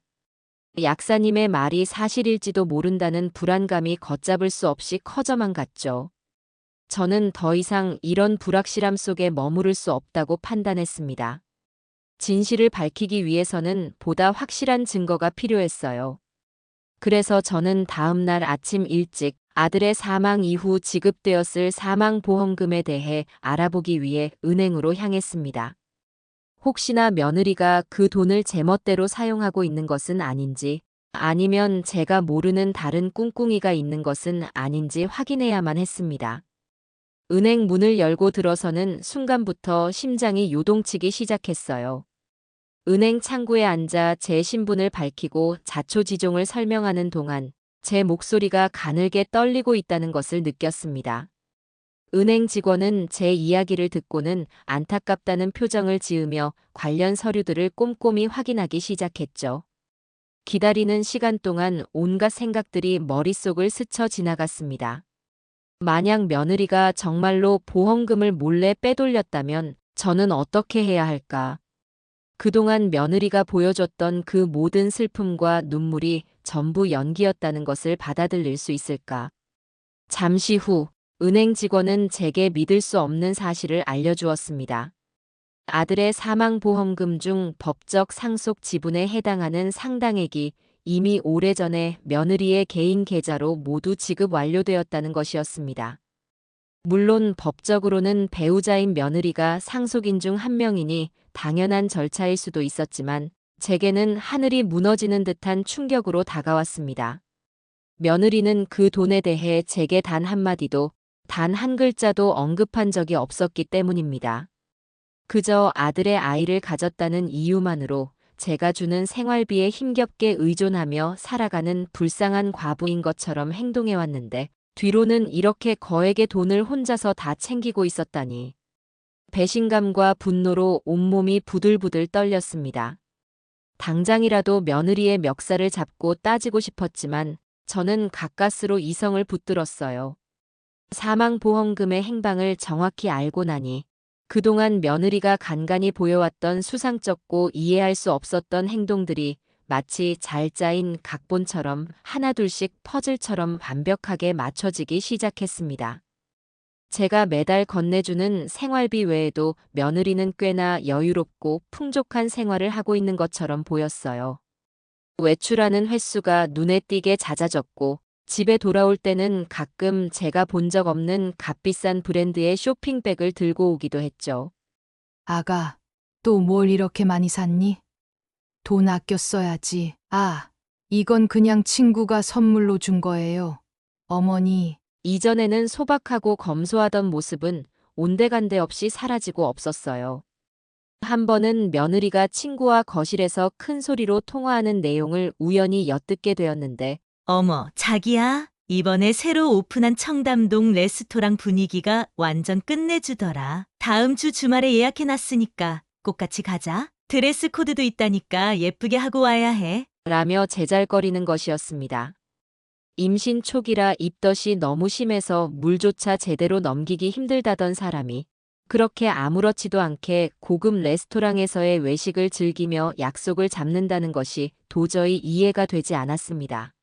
약사님의 말이 사실일지도 모른다는 불안감이 걷잡을 수 없이 커져만 갔죠. 저는 더 이상 이런 불확실함 속에 머무를 수 없다고 판단했습니다. 진실을 밝히기 위해서는 보다 확실한 증거가 필요했어요. 그래서 저는 다음 날 아침 일찍 아들의 사망 이후 지급되었을 사망보험금에 대해 알아보기 위해 은행으로 향했습니다. 혹시나 며느리가 그 돈을 제멋대로 사용하고 있는 것은 아닌지, 아니면 제가 모르는 다른 꿍꿍이가 있는 것은 아닌지 확인해야만 했습니다. 은행 문을 열고 들어서는 순간부터 심장이 요동치기 시작했어요. 은행 창구에 앉아 제 신분을 밝히고 자초지종을 설명하는 동안 제 목소리가 가늘게 떨리고 있다는 것을 느꼈습니다. 은행 직원은 제 이야기를 듣고는 안타깝다는 표정을 지으며 관련 서류들을 꼼꼼히 확인하기 시작했죠. 기다리는 시간 동안 온갖 생각들이 머릿속을 스쳐 지나갔습니다. 만약 며느리가 정말로 보험금을 몰래 빼돌렸다면 저는 어떻게 해야 할까? 그동안 며느리가 보여줬던 그 모든 슬픔과 눈물이 전부 연기였다는 것을 받아들일 수 있을까? 잠시 후 은행 직원은 제게 믿을 수 없는 사실을 알려주었습니다. 아들의 사망보험금 중 법적 상속 지분에 해당하는 상당액이 이미 오래전에 며느리의 개인 계좌로 모두 지급 완료되었다는 것이었습니다. 물론 법적으로는 배우자인 며느리가 상속인 중 한 명이니 당연한 절차일 수도 있었지만 제게는 하늘이 무너지는 듯한 충격으로 다가왔습니다. 며느리는 그 돈에 대해 제게 단 한마디도 단 한 글자도 언급한 적이 없었기 때문입니다. 그저 아들의 아이를 가졌다는 이유만으로 제가 주는 생활비에 힘겹게 의존하며 살아가는 불쌍한 과부인 것처럼 행동해왔는데 뒤로는 이렇게 거액의 돈을 혼자서 다 챙기고 있었다니. 배신감과 분노로 온몸이 부들부들 떨렸습니다. 당장이라도 며느리의 멱살을 잡고 따지고 싶었지만 저는 가까스로 이성을 붙들었어요. 사망보험금의 행방을 정확히 알고 나니 그동안 며느리가 간간히 보여왔던 수상쩍고 이해할 수 없었던 행동들이 마치 잘 짜인 각본처럼 하나둘씩 퍼즐처럼 완벽하게 맞춰지기 시작했습니다. 제가 매달 건네주는 생활비 외에도 며느리는 꽤나 여유롭고 풍족한 생활을 하고 있는 것처럼 보였어요. 외출하는 횟수가 눈에 띄게 잦아졌고 집에 돌아올 때는 가끔 제가 본 적 없는 값비싼 브랜드의 쇼핑백을 들고 오기도 했죠. 아가, 또 뭘 이렇게 많이 샀니? 돈 아껴 써야지. 아, 이건 그냥 친구가 선물로 준 거예요. 어머니, 이전에는 소박하고 검소하던 모습은 온데간데 없이 사라지고 없었어요. 한 번은 며느리가 친구와 거실에서 큰 소리로 통화하는 내용을 우연히 엿듣게 되었는데 어머, 자기야. 이번에 새로 오픈한 청담동 레스토랑 분위기가 완전 끝내주더라. 다음 주 주말에 예약해놨으니까 꼭 같이 가자. 드레스 코드도 있다니까 예쁘게 하고 와야 해. 라며 제잘거리는 것이었습니다. 임신 초기라 입덧이 너무 심해서 물조차 제대로 넘기기 힘들다던 사람이 그렇게 아무렇지도 않게 고급 레스토랑에서의 외식을 즐기며 약속을 잡는다는 것이 도저히 이해가 되지 않았습니다.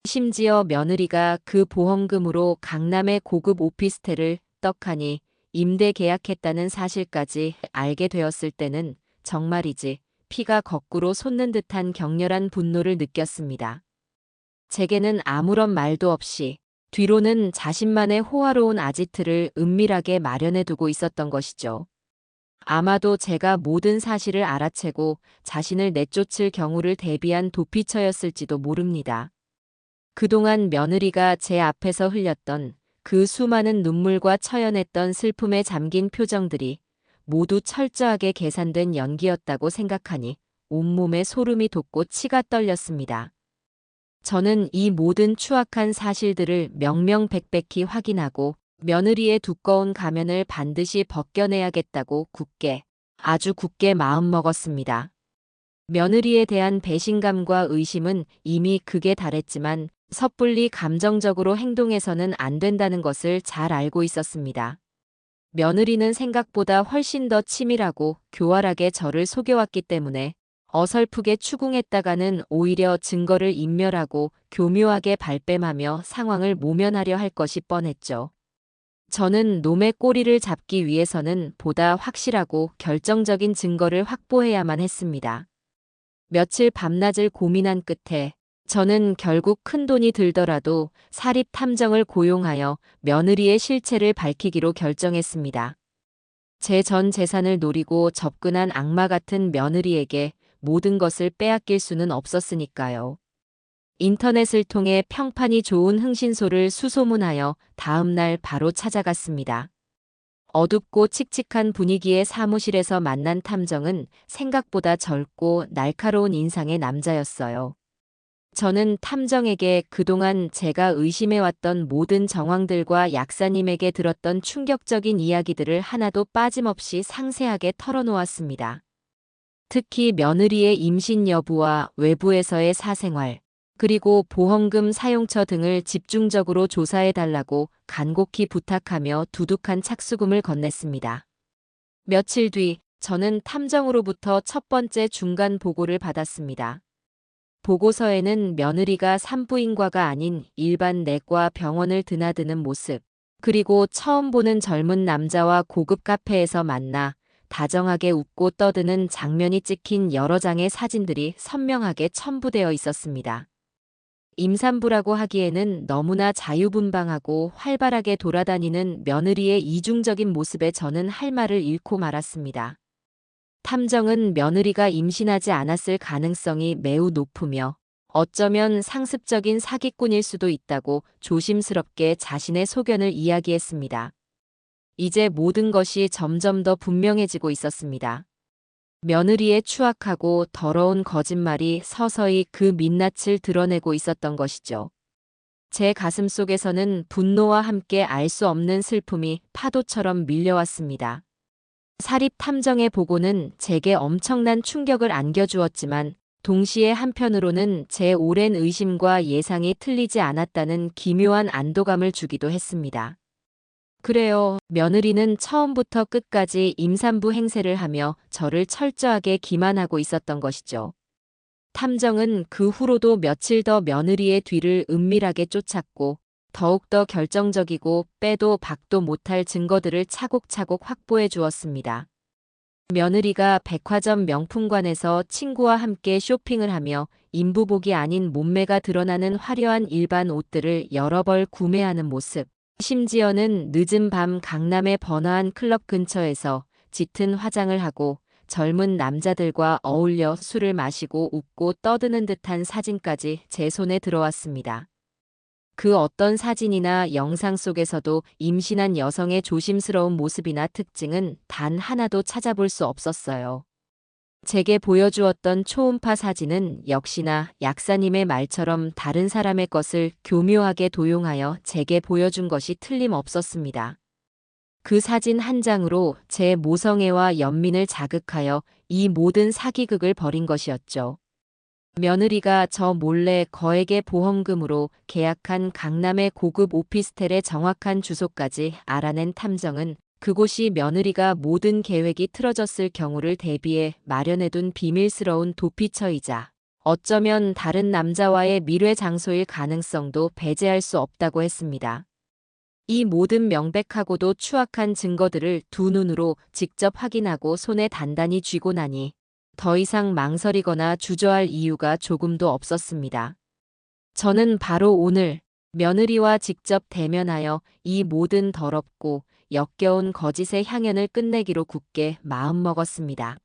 심지어 며느리가 그 보험금으로 강남의 고급 오피스텔을 떡하니 임대 계약했다는 사실까지 알게 되었을 때는 정말이지 피가 거꾸로 솟는 듯한 격렬한 분노를 느꼈습니다. 제게는 아무런 말도 없이 뒤로는 자신만의 호화로운 아지트를 은밀하게 마련해 두고 있었던 것이죠. 아마도 제가 모든 사실을 알아채고 자신을 내쫓을 경우를 대비한 도피처였을지도 모릅니다. 그동안 며느리가 제 앞에서 흘렸던 그 수많은 눈물과 처연했던 슬픔에 잠긴 표정들이 모두 철저하게 계산된 연기였다고 생각하니 온몸에 소름이 돋고 치가 떨렸습니다. 저는 이 모든 추악한 사실들을 명명백백히 확인하고 며느리의 두꺼운 가면을 반드시 벗겨내야겠다고 아주 굳게 마음먹었습니다. 며느리에 대한 배신감과 의심은 이미 극에 달했지만 섣불리 감정적으로 행동해서는 안 된다는 것을 잘 알고 있었습니다. 며느리는 생각보다 훨씬 더 치밀하고 교활하게 저를 속여왔기 때문에 어설프게 추궁했다가는 오히려 증거를 인멸하고 교묘하게 발뺌하며 상황을 모면하려 할 것이 뻔했죠. 저는 놈의 꼬리를 잡기 위해서는 보다 확실하고 결정적인 증거를 확보해야만 했습니다. 며칠 밤낮을 고민한 끝에 저는 결국 큰돈이 들더라도 사립 탐정을 고용하여 며느리의 실체를 밝히기로 결정했습니다. 제 전 재산을 노리고 접근한 악마 같은 며느리에게 모든 것을 빼앗길 수는 없었으니까요. 인터넷을 통해 평판이 좋은 흥신소를 수소문하여 다음 날 바로 찾아갔습니다. 어둡고 칙칙한 분위기의 사무실에서 만난 탐정은 생각보다 젊고 날카로운 인상의 남자였어요. 저는 탐정에게 그동안 제가 의심해왔던 모든 정황들과 약사님에게 들었던 충격적인 이야기들을 하나도 빠짐없이 상세하게 털어놓았습니다. 특히 며느리의 임신 여부와 외부에서의 사생활, 그리고 보험금 사용처 등을 집중적으로 조사해달라고 간곡히 부탁하며 두둑한 착수금을 건넸습니다. 며칠 뒤 저는 탐정으로부터 첫 번째 중간 보고를 받았습니다. 보고서에는 며느리가 산부인과가 아닌 일반 내과 병원을 드나드는 모습, 그리고 처음 보는 젊은 남자와 고급 카페에서 만나 다정하게 웃고 떠드는 장면이 찍힌 여러 장의 사진들이 선명하게 첨부되어 있었습니다. 임산부라고 하기에는 너무나 자유분방하고 활발하게 돌아다니는 며느리의 이중적인 모습에 저는 할 말을 잃고 말았습니다. 탐정은 며느리가 임신하지 않았을 가능성이 매우 높으며 어쩌면 상습적인 사기꾼일 수도 있다고 조심스럽게 자신의 소견을 이야기했습니다. 이제 모든 것이 점점 더 분명해지고 있었습니다. 며느리의 추악하고 더러운 거짓말이 서서히 그 민낯을 드러내고 있었던 것이죠. 제 가슴 속에서는 분노와 함께 알 수 없는 슬픔이 파도처럼 밀려왔습니다. 사립 탐정의 보고는 제게 엄청난 충격을 안겨주었지만 동시에 한편으로는 제 오랜 의심과 예상이 틀리지 않았다는 기묘한 안도감을 주기도 했습니다. 그래요. 며느리는 처음부터 끝까지 임산부 행세를 하며 저를 철저하게 기만하고 있었던 것이죠. 탐정은 그 후로도 며칠 더 며느리의 뒤를 은밀하게 쫓았고 더욱더 결정적이고 빼도 박도 못할 증거들을 차곡차곡 확보해 주었습니다. 며느리가 백화점 명품관에서 친구와 함께 쇼핑을 하며 인부복이 아닌 몸매가 드러나는 화려한 일반 옷들을 여러 벌 구매하는 모습, 심지어는 늦은 밤 강남의 번화한 클럽 근처에서 짙은 화장을 하고 젊은 남자들과 어울려 술을 마시고 웃고 떠드는 듯한 사진까지 제 손에 들어왔습니다. 그 어떤 사진이나 영상 속에서도 임신한 여성의 조심스러운 모습이나 특징은 단 하나도 찾아볼 수 없었어요. 제게 보여주었던 초음파 사진은 역시나 약사님의 말처럼 다른 사람의 것을 교묘하게 도용하여 제게 보여준 것이 틀림없었습니다. 그 사진 한 장으로 제 모성애와 연민을 자극하여 이 모든 사기극을 벌인 것이었죠. 며느리가 저 몰래 거액의 보험금으로 계약한 강남의 고급 오피스텔의 정확한 주소까지 알아낸 탐정은 그곳이 며느리가 모든 계획이 틀어졌을 경우를 대비해 마련해둔 비밀스러운 도피처이자 어쩌면 다른 남자와의 밀회 장소일 가능성도 배제할 수 없다고 했습니다. 이 모든 명백하고도 추악한 증거들을 두 눈으로 직접 확인하고 손에 단단히 쥐고 나니 더 이상 망설이거나 주저할 이유가 조금도 없었습니다. 저는 바로 오늘 며느리와 직접 대면하여 이 모든 더럽고 역겨운 거짓의 향연을 끝내기로 굳게 마음먹었습니다.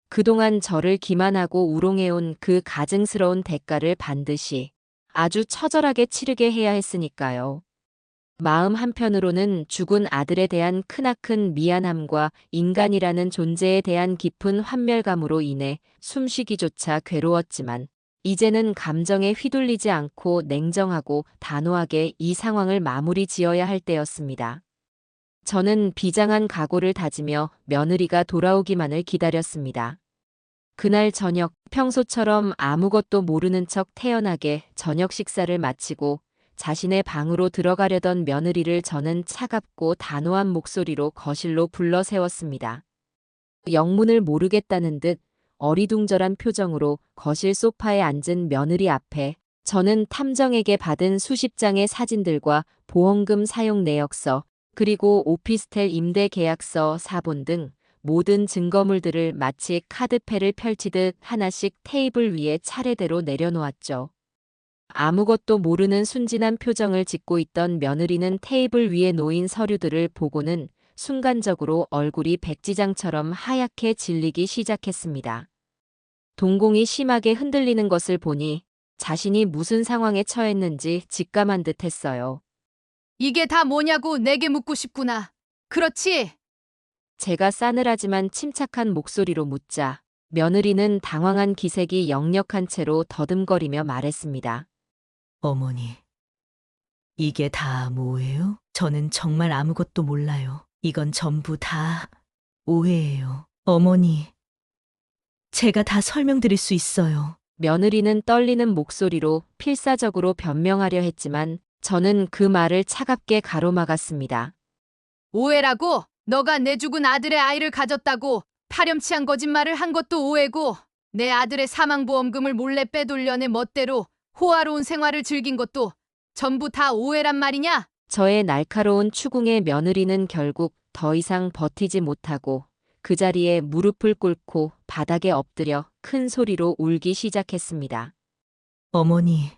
그동안 저를 기만하고 우롱해온 그 가증스러운 대가를 반드시 아주 처절하게 치르게 해야 했으니까요. 마음 한편으로는 죽은 아들에 대한 크나큰 미안함과 인간이라는 존재에 대한 깊은 환멸감으로 인해 숨쉬기조차 괴로웠지만 이제는 감정에 휘둘리지 않고 냉정하고 단호하게 이 상황을 마무리 지어야 할 때였습니다. 저는 비장한 각오를 다지며 며느리가 돌아오기만을 기다렸습니다. 그날 저녁 평소처럼 아무것도 모르는 척 태연하게 저녁 식사를 마치고 자신의 방으로 들어가려던 며느리를 저는 차갑고 단호한 목소리로 거실로 불러 세웠습니다. 영문을 모르겠다는 듯 어리둥절한 표정으로 거실 소파에 앉은 며느리 앞에 저는 탐정에게 받은 수십 장의 사진들과 보험금 사용 내역서, 그리고 오피스텔 임대 계약서, 사본 등 모든 증거물들을 마치 카드패를 펼치듯 하나씩 테이블 위에 차례대로 내려놓았죠. 아무것도 모르는 순진한 표정을 짓고 있던 며느리는 테이블 위에 놓인 서류들을 보고는 순간적으로 얼굴이 백지장처럼 하얗게 질리기 시작했습니다. 동공이 심하게 흔들리는 것을 보니 자신이 무슨 상황에 처했는지 직감한 듯 했어요. 이게 다 뭐냐고 내게 묻고 싶구나. 그렇지? 제가 싸늘하지만 침착한 목소리로 묻자 며느리는 당황한 기색이 역력한 채로 더듬거리며 말했습니다. 어머니, 이게 다 뭐예요? 저는 정말 아무것도 몰라요. 이건 전부 다 오해예요. 어머니, 제가 다 설명드릴 수 있어요. 며느리는 떨리는 목소리로 필사적으로 변명하려 했지만 저는 그 말을 차갑게 가로막았습니다. 오해라고? 너가 내 죽은 아들의 아이를 가졌다고 파렴치한 거짓말을 한 것도 오해고, 내 아들의 사망보험금을 몰래 빼돌려 내 멋대로 호화로운 생활을 즐긴 것도 전부 다 오해란 말이냐? 저의 날카로운 추궁에 며느리는 결국 더 이상 버티지 못하고 그 자리에 무릎을 꿇고 바닥에 엎드려 큰 소리로 울기 시작했습니다. 어머니,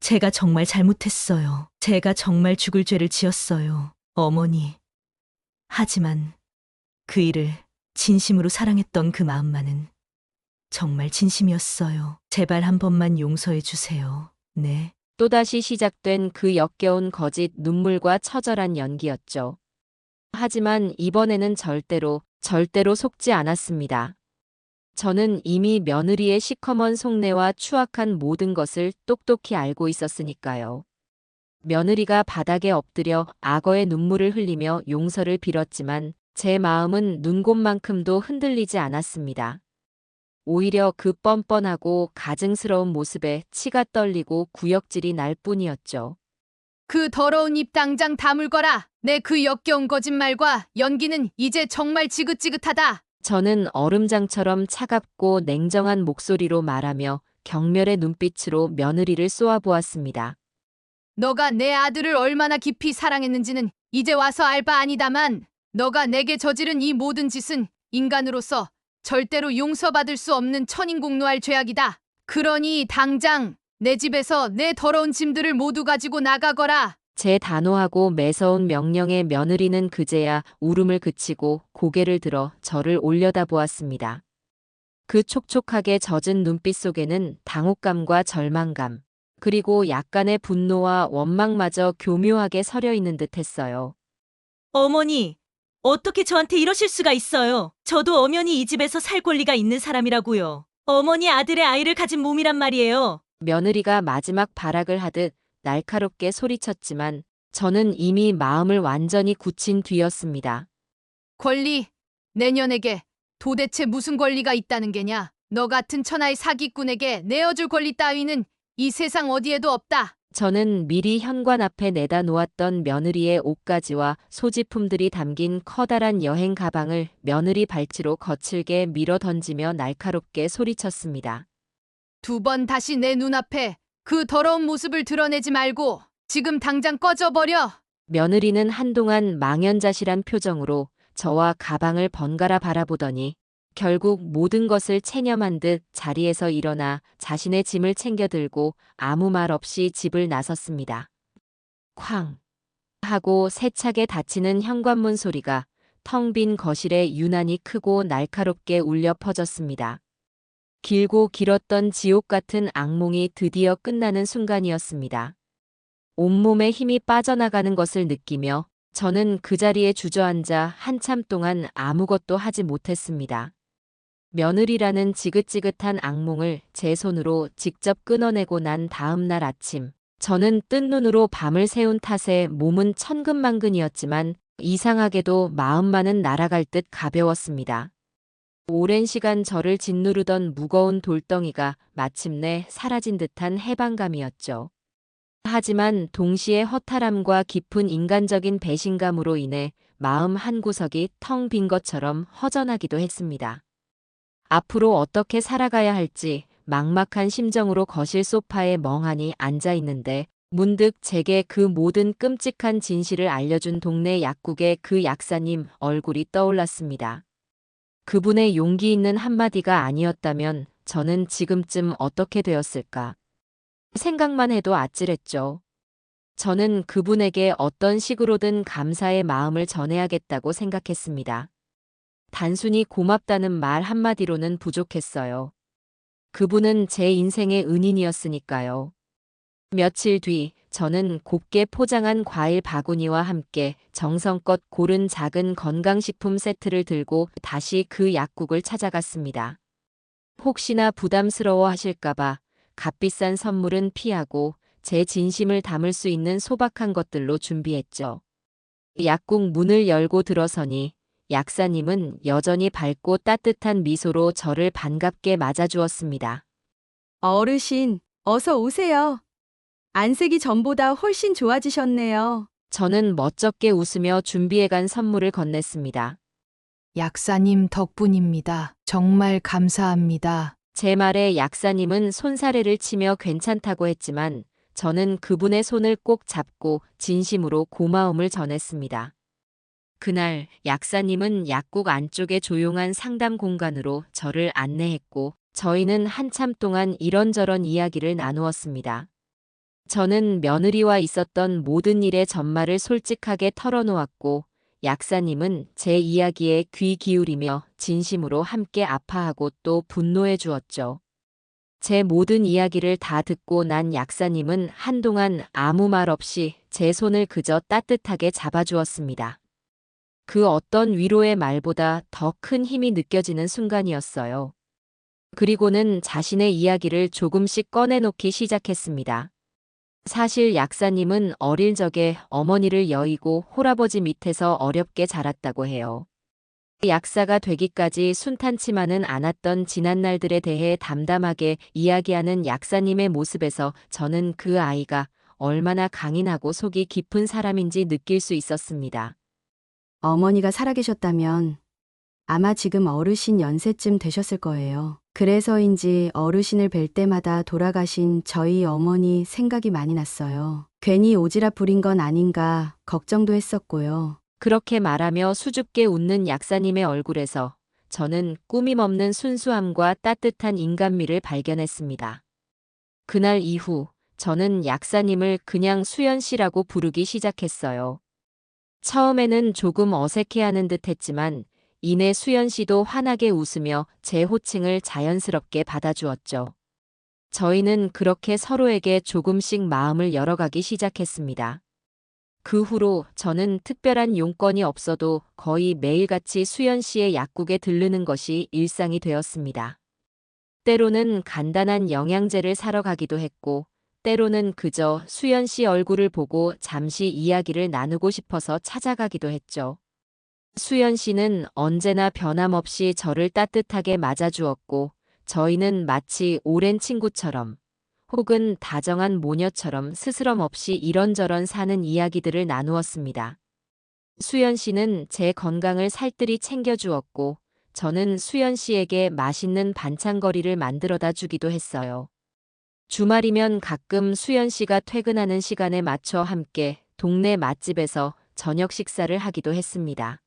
제가 정말 잘못했어요. 제가 정말 죽을 죄를 지었어요. 어머니. 하지만 그 일을 진심으로 사랑했던 그 마음만은 정말 진심이었어요. 제발 한 번만 용서해 주세요. 네. 또다시 시작된 그 역겨운 거짓, 눈물과 처절한 연기였죠. 하지만 이번에는 절대로 속지 않았습니다. 저는 이미 며느리의 시커먼 속내와 추악한 모든 것을 똑똑히 알고 있었으니까요. 며느리가 바닥에 엎드려 악어의 눈물을 흘리며 용서를 빌었지만 제 마음은 눈곱만큼도 흔들리지 않았습니다. 오히려 그 뻔뻔하고 가증스러운 모습에 치가 떨리고 구역질이 날 뿐이었죠. 그 더러운 입 당장 다물거라. 내 그 역겨운 거짓말과 연기는 이제 정말 지긋지긋하다. 저는 얼음장처럼 차갑고 냉정한 목소리로 말하며 경멸의 눈빛으로 며느리를 쏘아보았습니다. 너가 내 아들을 얼마나 깊이 사랑했는지는 이제 와서 알 바 아니다만, 너가 내게 저지른 이 모든 짓은 인간으로서 절대로 용서받을 수 없는 천인공노할 죄악이다. 그러니 당장 내 집에서 내 더러운 짐들을 모두 가지고 나가거라. 제 단호하고 매서운 명령에 며느리는 그제야 울음을 그치고 고개를 들어 저를 올려다보았습니다. 그 촉촉하게 젖은 눈빛 속에는 당혹감과 절망감, 그리고 약간의 분노와 원망마저 교묘하게 서려 있는 듯했어요. 어머니, 어떻게 저한테 이러실 수가 있어요? 저도 엄연히 이 집에서 살 권리가 있는 사람이라고요. 어머니 아들의 아이를 가진 몸이란 말이에요. 며느리가 마지막 발악을 하듯 날카롭게 소리쳤지만 저는 이미 마음을 완전히 굳힌 뒤였습니다. 권리, 내년에게 도대체 무슨 권리가 있다는 게냐? 너 같은 천하의 사기꾼에게 내어줄 권리 따위는 이 세상 어디에도 없다. 저는 미리 현관 앞에 내다 놓았던 며느리의 옷가지와 소지품들이 담긴 커다란 여행 가방을 며느리 발치로 거칠게 밀어 던지며 날카롭게 소리쳤습니다. 2번 다시 내 눈앞에 그 더러운 모습을 드러내지 말고 지금 당장 꺼져버려. 며느리는 한동안 망연자실한 표정으로 저와 가방을 번갈아 바라보더니 결국 모든 것을 체념한 듯 자리에서 일어나 자신의 짐을 챙겨 들고 아무 말 없이 집을 나섰습니다. 쾅 하고 세차게 닫히는 현관문 소리가 텅 빈 거실에 유난히 크고 날카롭게 울려 퍼졌습니다. 길고 길었던 지옥 같은 악몽이 드디어 끝나는 순간이었습니다. 온몸에 힘이 빠져나가는 것을 느끼며 저는 그 자리에 주저앉아 한참 동안 아무것도 하지 못했습니다. 며느리라는 지긋지긋한 악몽을 제 손으로 직접 끊어내고 난 다음 날 아침, 저는 뜬 눈으로 밤을 새운 탓에 몸은 천근만근이었지만 이상하게도 마음만은 날아갈 듯 가벼웠습니다. 오랜 시간 저를 짓누르던 무거운 돌덩이가 마침내 사라진 듯한 해방감이었죠. 하지만 동시에 허탈함과 깊은 인간적인 배신감으로 인해 마음 한구석이 텅 빈 것처럼 허전하기도 했습니다. 앞으로 어떻게 살아가야 할지 막막한 심정으로 거실 소파에 멍하니 앉아 있는데 문득 제게 그 모든 끔찍한 진실을 알려준 동네 약국의 그 약사님 얼굴이 떠올랐습니다. 그분의 용기 있는 한마디가 아니었다면 저는 지금쯤 어떻게 되었을까? 생각만 해도 아찔했죠. 저는 그분에게 어떤 식으로든 감사의 마음을 전해야겠다고 생각했습니다. 단순히 고맙다는 말 한마디로는 부족했어요. 그분은 제 인생의 은인이었으니까요. 며칠 뒤 저는 곱게 포장한 과일 바구니와 함께 정성껏 고른 작은 건강식품 세트를 들고 다시 그 약국을 찾아갔습니다. 혹시나 부담스러워 하실까봐 값비싼 선물은 피하고 제 진심을 담을 수 있는 소박한 것들로 준비했죠. 약국 문을 열고 들어서니 약사님은 여전히 밝고 따뜻한 미소로 저를 반갑게 맞아주었습니다. 어르신, 어서 오세요. 안색이 전보다 훨씬 좋아지셨네요. 저는 멋쩍게 웃으며 준비해간 선물을 건넸습니다. 약사님 덕분입니다. 정말 감사합니다. 제 말에 약사님은 손사래를 치며 괜찮다고 했지만 저는 그분의 손을 꼭 잡고 진심으로 고마움을 전했습니다. 그날 약사님은 약국 안쪽의 조용한 상담 공간으로 저를 안내했고 저희는 한참 동안 이런저런 이야기를 나누었습니다. 저는 며느리와 있었던 모든 일의 전말을 솔직하게 털어놓았고 약사님은 제 이야기에 귀 기울이며 진심으로 함께 아파하고 또 분노해 주었죠. 제 모든 이야기를 다 듣고 난 약사님은 한동안 아무 말 없이 제 손을 그저 따뜻하게 잡아주었습니다. 그 어떤 위로의 말보다 더 큰 힘이 느껴지는 순간이었어요. 그리고는 자신의 이야기를 조금씩 꺼내놓기 시작했습니다. 사실 약사님은 어릴 적에 어머니를 여의고 홀아버지 밑에서 어렵게 자랐다고 해요. 약사가 되기까지 순탄치만은 않았던 지난날들에 대해 담담하게 이야기하는 약사님의 모습에서 저는 그 아이가 얼마나 강인하고 속이 깊은 사람인지 느낄 수 있었습니다. 어머니가 살아계셨다면 아마 지금 어르신 연세쯤 되셨을 거예요. 그래서인지 어르신을 뵐 때마다 돌아가신 저희 어머니 생각이 많이 났어요. 괜히 오지랖 부린 건 아닌가 걱정도 했었고요. 그렇게 말하며 수줍게 웃는 약사님의 얼굴에서 저는 꾸밈 없는 순수함과 따뜻한 인간미를 발견했습니다. 그날 이후 저는 약사님을 그냥 수연 씨라고 부르기 시작했어요. 처음에는 조금 어색해하는 듯 했지만 이내 수연 씨도 환하게 웃으며 제 호칭을 자연스럽게 받아주었죠. 저희는 그렇게 서로에게 조금씩 마음을 열어가기 시작했습니다. 그 후로 저는 특별한 용건이 없어도 거의 매일같이 수연 씨의 약국에 들르는 것이 일상이 되었습니다. 때로는 간단한 영양제를 사러 가기도 했고, 때로는 그저 수연 씨 얼굴을 보고 잠시 이야기를 나누고 싶어서 찾아가기도 했죠. 수연 씨는 언제나 변함없이 저를 따뜻하게 맞아주었고, 저희는 마치 오랜 친구처럼 혹은 다정한 모녀처럼 스스럼 없이 이런저런 사는 이야기들을 나누었습니다. 수연 씨는 제 건강을 살뜰히 챙겨주었고, 저는 수연 씨에게 맛있는 반찬거리를 만들어다 주기도 했어요. 주말이면 가끔 수연 씨가 퇴근하는 시간에 맞춰 함께 동네 맛집에서 저녁 식사를 하기도 했습니다.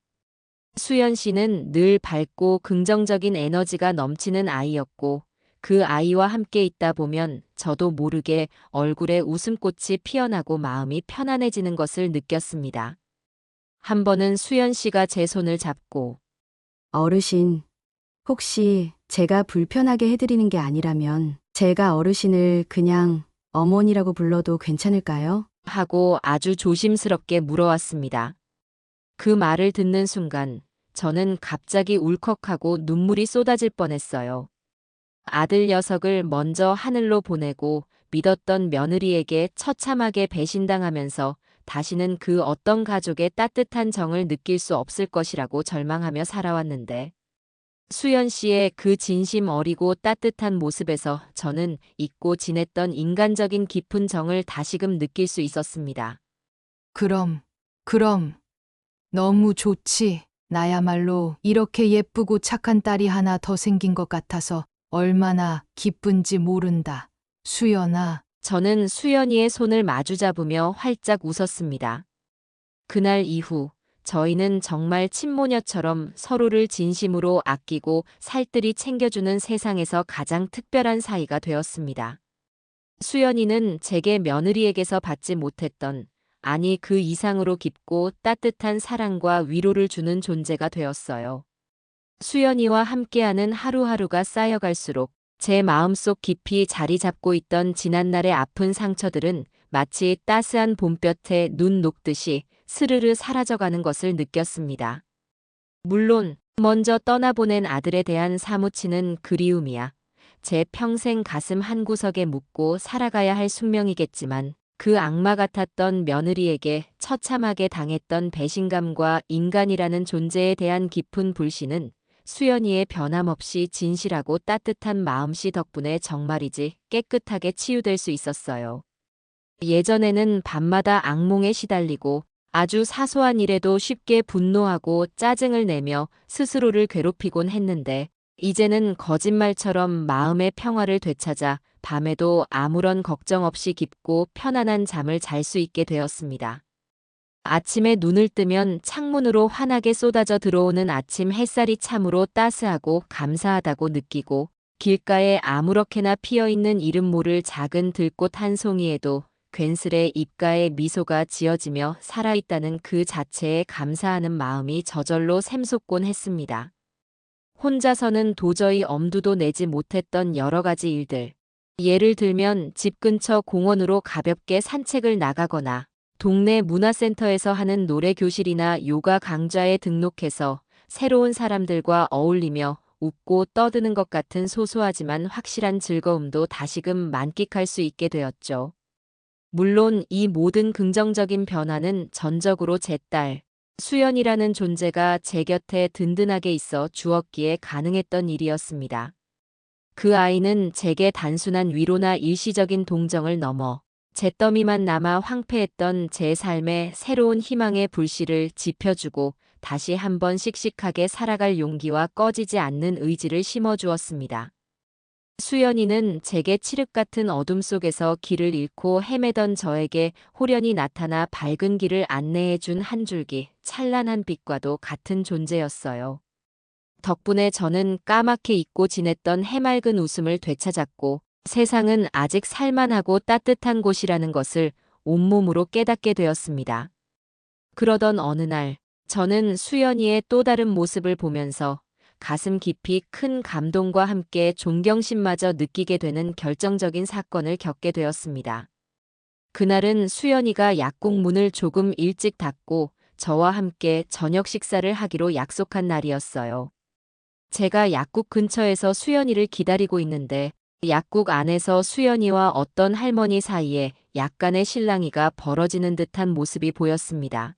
수연 씨는 늘 밝고 긍정적인 에너지가 넘치는 아이였고, 그 아이와 함께 있다 보면 저도 모르게 얼굴에 웃음꽃이 피어나고 마음이 편안해지는 것을 느꼈습니다. 한 번은 수연 씨가 제 손을 잡고 어르신, 혹시 제가 불편하게 해드리는 게 아니라면 제가 어르신을 그냥 어머니라고 불러도 괜찮을까요? 하고 아주 조심스럽게 물어왔습니다. 그 말을 듣는 순간 저는 갑자기 울컥하고 눈물이 쏟아질 뻔했어요. 아들 녀석을 먼저 하늘로 보내고 믿었던 며느리에게 처참하게 배신당하면서 다시는 그 어떤 가족의 따뜻한 정을 느낄 수 없을 것이라고 절망하며 살아왔는데, 수연 씨의 그 진심 어리고 따뜻한 모습에서 저는 잊고 지냈던 인간적인 깊은 정을 다시금 느낄 수 있었습니다. 그럼, 너무 좋지. 나야말로 이렇게 예쁘고 착한 딸이 하나 더 생긴 것 같아서 얼마나 기쁜지 모른다. 수연아, 저는 수연이의 손을 마주잡으며 활짝 웃었습니다. 그날 이후 저희는 정말 친모녀처럼 서로를 진심으로 아끼고 살뜰히 챙겨주는 세상에서 가장 특별한 사이가 되었습니다. 수연이는 제게 며느리에게서 받지 못했던, 아니 그 이상으로 깊고 따뜻한 사랑과 위로를 주는 존재가 되었어요. 수연이와 함께하는 하루하루가 쌓여갈수록 제 마음속 깊이 자리 잡고 있던 지난날의 아픈 상처들은 마치 따스한 봄볕에 눈 녹듯이 스르르 사라져가는 것을 느꼈습니다. 물론 먼저 떠나보낸 아들에 대한 사무치는 그리움이야 제 평생 가슴 한구석에 묻고 살아가야 할 숙명이겠지만, 그 악마 같았던 며느리에게 처참하게 당했던 배신감과 인간이라는 존재에 대한 깊은 불신은 수연이의 변함없이 진실하고 따뜻한 마음씨 덕분에 정말이지 깨끗하게 치유될 수 있었어요. 예전에는 밤마다 악몽에 시달리고 아주 사소한 일에도 쉽게 분노하고 짜증을 내며 스스로를 괴롭히곤 했는데, 이제는 거짓말처럼 마음의 평화를 되찾아 밤에도 아무런 걱정 없이 깊고 편안한 잠을 잘 수 있게 되었습니다. 아침에 눈을 뜨면 창문으로 환하게 쏟아져 들어오는 아침 햇살이 참으로 따스하고 감사하다고 느끼고, 길가에 아무렇게나 피어있는 이름 모를 작은 들꽃 한 송이에도 괜스레 입가에 미소가 지어지며 살아있다는 그 자체에 감사하는 마음이 저절로 샘솟곤 했습니다. 혼자서는 도저히 엄두도 내지 못했던 여러 가지 일들. 예를 들면 집 근처 공원으로 가볍게 산책을 나가거나 동네 문화센터에서 하는 노래 교실이나 요가 강좌에 등록해서 새로운 사람들과 어울리며 웃고 떠드는 것 같은 소소하지만 확실한 즐거움도 다시금 만끽할 수 있게 되었죠. 물론 이 모든 긍정적인 변화는 전적으로 제 딸, 수연이라는 존재가 제 곁에 든든하게 있어 주었기에 가능했던 일이었습니다. 그 아이는 제게 단순한 위로나 일시적인 동정을 넘어 잿더미만 남아 황폐했던 제 삶에 새로운 희망의 불씨를 지펴주고 다시 한번 씩씩하게 살아갈 용기와 꺼지지 않는 의지를 심어주었습니다. 수연이는 제게 칠흑 같은 어둠 속에서 길을 잃고 헤매던 저에게 호련히 나타나 밝은 길을 안내해준 한 줄기 찬란한 빛과도 같은 존재였어요. 덕분에 저는 까맣게 잊고 지냈던 해맑은 웃음을 되찾았고, 세상은 아직 살만하고 따뜻한 곳이라는 것을 온몸으로 깨닫게 되었습니다. 그러던 어느 날, 저는 수연이의 또 다른 모습을 보면서 가슴 깊이 큰 감동과 함께 존경심마저 느끼게 되는 결정적인 사건을 겪게 되었습니다. 그날은 수연이가 약국 문을 조금 일찍 닫고 저와 함께 저녁 식사를 하기로 약속한 날이었어요. 제가 약국 근처에서 수연이를 기다리고 있는데, 약국 안에서 수연이와 어떤 할머니 사이에 약간의 실랑이가 벌어지는 듯한 모습이 보였습니다.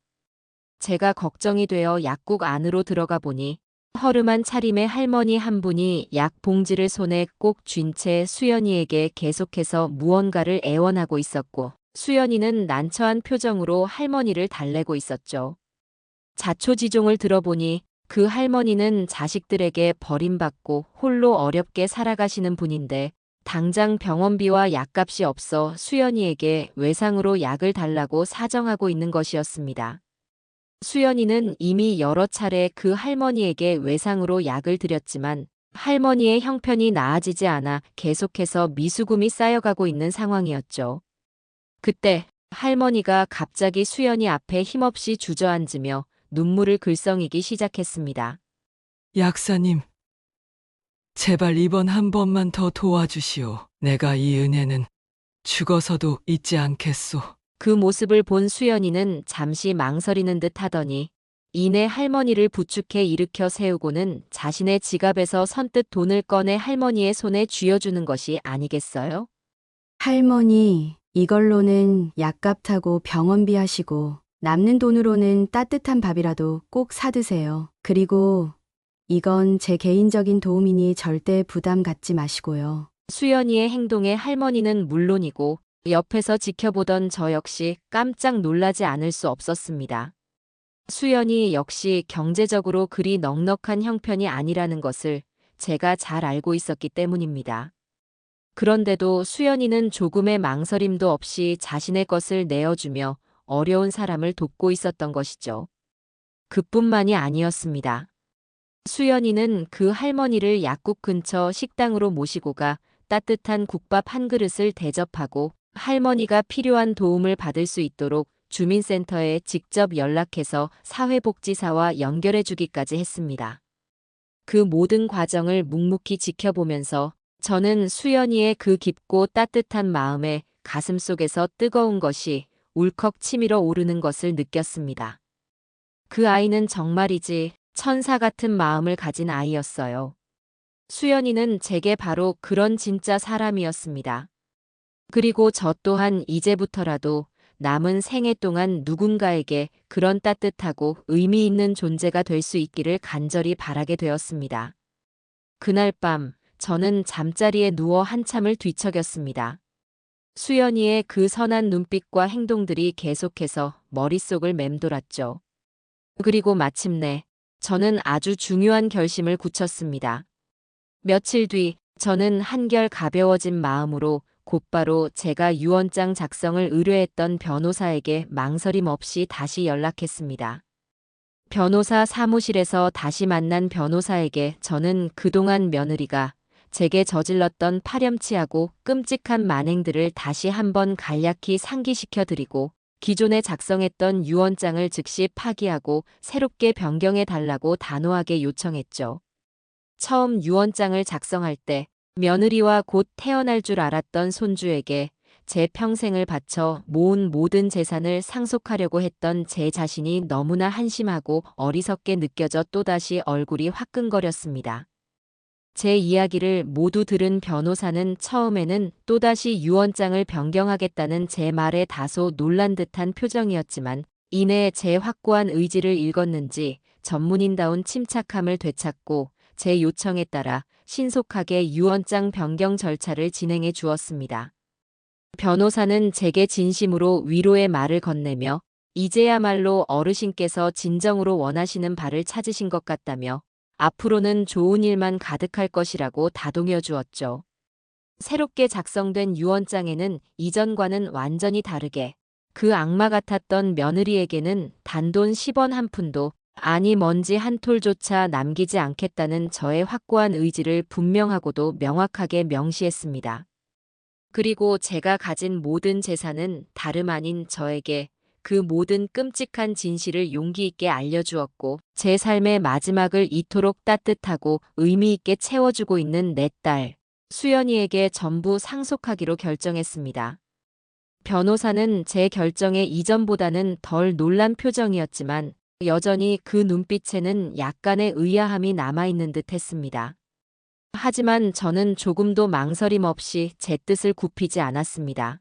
제가 걱정이 되어 약국 안으로 들어가 보니 허름한 차림의 할머니 한 분이 약 봉지를 손에 꼭 쥔 채 수연이에게 계속해서 무언가를 애원하고 있었고, 수연이는 난처한 표정으로 할머니를 달래고 있었죠. 자초지종을 들어보니 그 할머니는 자식들에게 버림받고 홀로 어렵게 살아가시는 분인데, 당장 병원비와 약값이 없어 수연이에게 외상으로 약을 달라고 사정하고 있는 것이었습니다. 수연이는 이미 여러 차례 그 할머니에게 외상으로 약을 드렸지만 할머니의 형편이 나아지지 않아 계속해서 미수금이 쌓여가고 있는 상황이었죠. 그때 할머니가 갑자기 수연이 앞에 힘없이 주저앉으며 눈물을 글썽이기 시작했습니다. 약사님, 제발 이번 한 번만 더 도와주시오. 내가 이 은혜는 죽어서도 잊지 않겠소. 그 모습을 본 수연이는 잠시 망설이는 듯 하더니 이내 할머니를 부축해 일으켜 세우고는 자신의 지갑에서 선뜻 돈을 꺼내 할머니의 손에 쥐어주는 것이 아니겠어요? 할머니, 이걸로는 약값 타고 병원비 하시고 남는 돈으로는 따뜻한 밥이라도 꼭 사드세요. 그리고 이건 제 개인적인 도움이니 절대 부담 갖지 마시고요. 수연이의 행동에 할머니는 물론이고 옆에서 지켜보던 저 역시 깜짝 놀라지 않을 수 없었습니다. 수연이 역시 경제적으로 그리 넉넉한 형편이 아니라는 것을 제가 잘 알고 있었기 때문입니다. 그런데도 수연이는 조금의 망설임도 없이 자신의 것을 내어주며 어려운 사람을 돕고 있었던 것이죠. 그뿐만이 아니었습니다. 수연이는 그 할머니를 약국 근처 식당으로 모시고 가 따뜻한 국밥 한 그릇을 대접하고 할머니가 필요한 도움을 받을 수 있도록 주민센터에 직접 연락해서 사회복지사와 연결해 주기까지 했습니다. 그 모든 과정을 묵묵히 지켜보면서 저는 수연이의 그 깊고 따뜻한 마음에 가슴속에서 뜨거운 것이 울컥 치밀어 오르는 것을 느꼈습니다. 그 아이는 정말이지 천사 같은 마음을 가진 아이였어요. 수연이는 제게 바로 그런 진짜 사람이었습니다. 그리고 저 또한 이제부터라도 남은 생애 동안 누군가에게 그런 따뜻하고 의미 있는 존재가 될 수 있기를 간절히 바라게 되었습니다. 그날 밤 저는 잠자리에 누워 한참을 뒤척였습니다. 수연이의 그 선한 눈빛과 행동들이 계속해서 머릿속을 맴돌았죠. 그리고 마침내 저는 아주 중요한 결심을 굳혔습니다. 며칠 뒤 저는 한결 가벼워진 마음으로 곧바로 제가 유언장 작성을 의뢰했던 변호사에게 망설임 없이 다시 연락했습니다. 변호사 사무실에서 다시 만난 변호사에게 저는 그동안 며느리가 제게 저질렀던 파렴치하고 끔찍한 만행들을 다시 한번 간략히 상기시켜드리고 기존에 작성했던 유언장을 즉시 파기하고 새롭게 변경해 달라고 단호하게 요청했죠. 처음 유언장을 작성할 때 며느리와 곧 태어날 줄 알았던 손주에게 제 평생을 바쳐 모은 모든 재산을 상속하려고 했던 제 자신이 너무나 한심하고 어리석게 느껴져 또다시 얼굴이 화끈거렸습니다. 제 이야기를 모두 들은 변호사는 처음에는 또다시 유언장을 변경하겠다는 제 말에 다소 놀란 듯한 표정이었지만 이내 제 확고한 의지를 읽었는지 전문인다운 침착함을 되찾고 제 요청에 따라 신속하게 유언장 변경 절차를 진행해 주었습니다. 변호사는 제게 진심으로 위로의 말을 건네며 이제야말로 어르신께서 진정으로 원하시는 바를 찾으신 것 같다며 앞으로는 좋은 일만 가득할 것이라고 다독여 주었죠. 새롭게 작성된 유언장에는 이전과는 완전히 다르게 그 악마 같았던 며느리에게는 단돈 10원 한 푼도 아니 먼지 한 톨조차 남기지 않겠다는 저의 확고한 의지를 분명하고도 명확하게 명시했습니다. 그리고 제가 가진 모든 재산은 다름 아닌 저에게 그 모든 끔찍한 진실을 용기 있게 알려주었고 제 삶의 마지막을 이토록 따뜻하고 의미 있게 채워주고 있는 내 딸 수연이에게 전부 상속하기로 결정했습니다. 변호사는 제 결정에 이전보다는 덜 놀란 표정이었지만 여전히 그 눈빛에는 약간의 의아함이 남아있는 듯 했습니다. 하지만 저는 조금도 망설임 없이 제 뜻을 굽히지 않았습니다.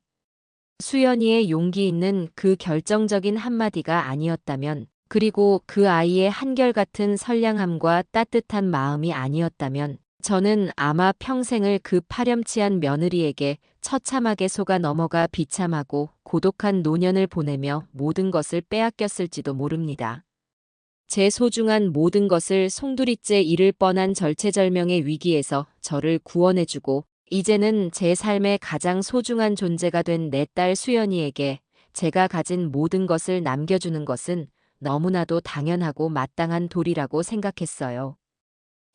수연이의 용기 있는 그 결정적인 한마디가 아니었다면 그리고 그 아이의 한결같은 선량함과 따뜻한 마음이 아니었다면 저는 아마 평생을 그 파렴치한 며느리에게 처참하게 속아 넘어가 비참하고 고독한 노년을 보내며 모든 것을 빼앗겼을지도 모릅니다. 제 소중한 모든 것을 송두리째 잃을 뻔한 절체절명의 위기에서 저를 구원해주고 이제는 제 삶의 가장 소중한 존재가 된 내 딸 수연이에게 제가 가진 모든 것을 남겨주는 것은 너무나도 당연하고 마땅한 도리라고 생각했어요.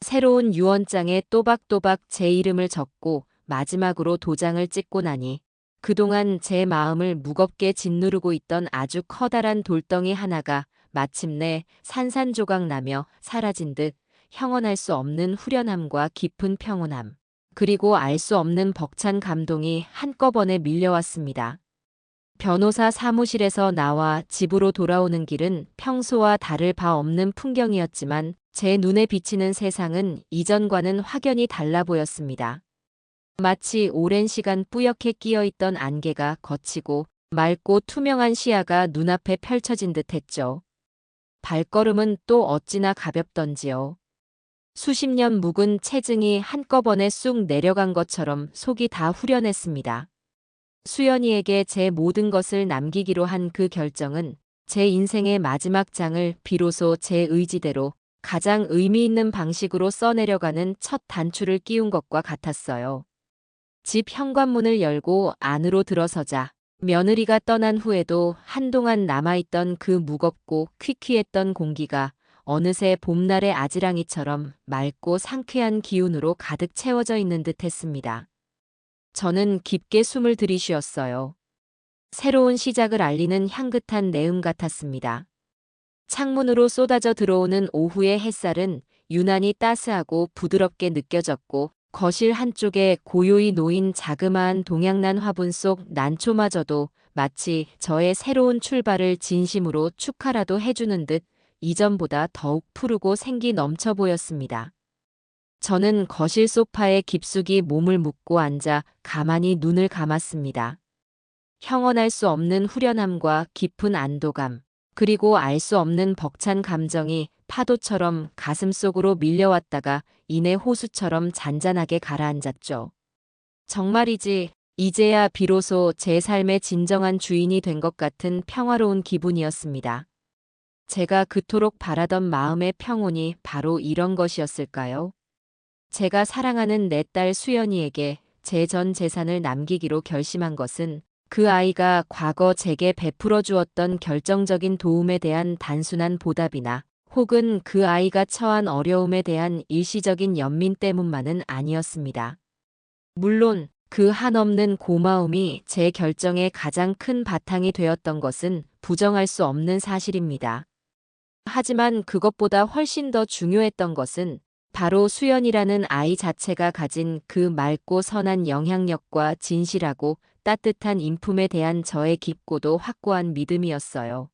새로운 유언장에 또박또박 제 이름을 적고 마지막으로 도장을 찍고 나니 그동안 제 마음을 무겁게 짓누르고 있던 아주 커다란 돌덩이 하나가 마침내 산산조각 나며 사라진 듯 형언할 수 없는 후련함과 깊은 평온함, 그리고 알 수 없는 벅찬 감동이 한꺼번에 밀려왔습니다. 변호사 사무실에서 나와 집으로 돌아오는 길은 평소와 다를 바 없는 풍경이었지만 제 눈에 비치는 세상은 이전과는 확연히 달라 보였습니다. 마치 오랜 시간 뿌옇게 끼어있던 안개가 걷히고 맑고 투명한 시야가 눈앞에 펼쳐진 듯했죠. 발걸음은 또 어찌나 가볍던지요. 수십 년 묵은 체증이 한꺼번에 쑥 내려간 것처럼 속이 다 후련했습니다. 수연이에게 제 모든 것을 남기기로 한 그 결정은 제 인생의 마지막 장을 비로소 제 의지대로 가장 의미 있는 방식으로 써내려가는 첫 단추를 끼운 것과 같았어요. 집 현관문을 열고 안으로 들어서자 며느리가 떠난 후에도 한동안 남아있던 그 무겁고 퀴퀴했던 공기가 어느새 봄날의 아지랑이처럼 맑고 상쾌한 기운으로 가득 채워져 있는 듯 했습니다. 저는 깊게 숨을 들이쉬었어요. 새로운 시작을 알리는 향긋한 내음 같았습니다. 창문으로 쏟아져 들어오는 오후의 햇살은 유난히 따스하고 부드럽게 느껴졌고 거실 한쪽에 고요히 놓인 자그마한 동양난 화분 속 난초마저도 마치 저의 새로운 출발을 진심으로 축하라도 해주는 듯 이전보다 더욱 푸르고 생기 넘쳐 보였습니다. 저는 거실 소파에 깊숙이 몸을 묻고 앉아 가만히 눈을 감았습니다. 형언할 수 없는 후련함과 깊은 안도감, 그리고 알 수 없는 벅찬 감정이 파도처럼 가슴속으로 밀려왔다가 이내 호수처럼 잔잔하게 가라앉았죠. 정말이지, 이제야 비로소 제 삶의 진정한 주인이 된 것 같은 평화로운 기분이었습니다. 제가 그토록 바라던 마음의 평온이 바로 이런 것이었을까요? 제가 사랑하는 내 딸 수연이에게 제 전 재산을 남기기로 결심한 것은 그 아이가 과거 제게 베풀어 주었던 결정적인 도움에 대한 단순한 보답이나 혹은 그 아이가 처한 어려움에 대한 일시적인 연민 때문만은 아니었습니다. 물론 그 한없는 고마움이 제 결정의 가장 큰 바탕이 되었던 것은 부정할 수 없는 사실입니다. 하지만 그것보다 훨씬 더 중요했던 것은 바로 수연이라는 아이 자체가 가진 그 맑고 선한 영향력과 진실하고 따뜻한 인품에 대한 저의 깊고도 확고한 믿음이었어요.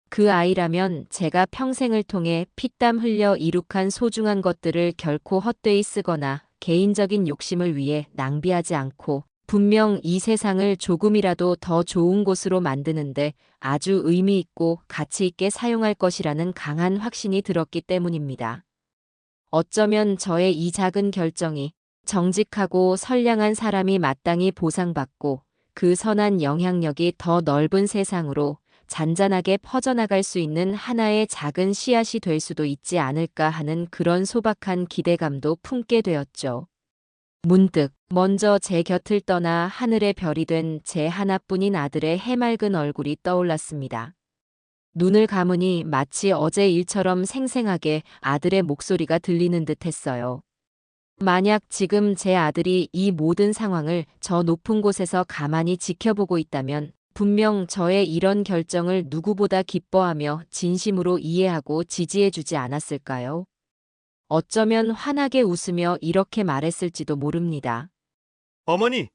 그 아이라면 제가 평생을 통해 피땀 흘려 이룩한 소중한 것들을 결코 헛되이 쓰거나 개인적인 욕심을 위해 낭비하지 않고 분명 이 세상을 조금이라도 더 좋은 곳으로 만드는데 아주 의미 있고 가치 있게 사용할 것이라는 강한 확신이 들었기 때문입니다. 어쩌면 저의 이 작은 결정이 정직하고 선량한 사람이 마땅히 보상받고 그 선한 영향력이 더 넓은 세상으로 잔잔하게 퍼져나갈 수 있는 하나의 작은 씨앗이 될 수도 있지 않을까 하는 그런 소박한 기대감도 품게 되었죠. 문득 먼저 제 곁을 떠나 하늘의 별이 된 제 하나뿐인 아들의 해맑은 얼굴이 떠올랐습니다. 눈을 감으니 마치 어제 일처럼 생생하게 아들의 목소리가 들리는 듯 했어요. 만약 지금 제 아들이 이 모든 상황을 저 높은 곳에서 가만히 지켜보고 있다면 분명 저의 이런 결정을 누구보다 기뻐하며 진심으로 이해하고 지지해주지 않았을까요? 어쩌면 환하게 웃으며 이렇게 말했을지도 모릅니다. 어머니,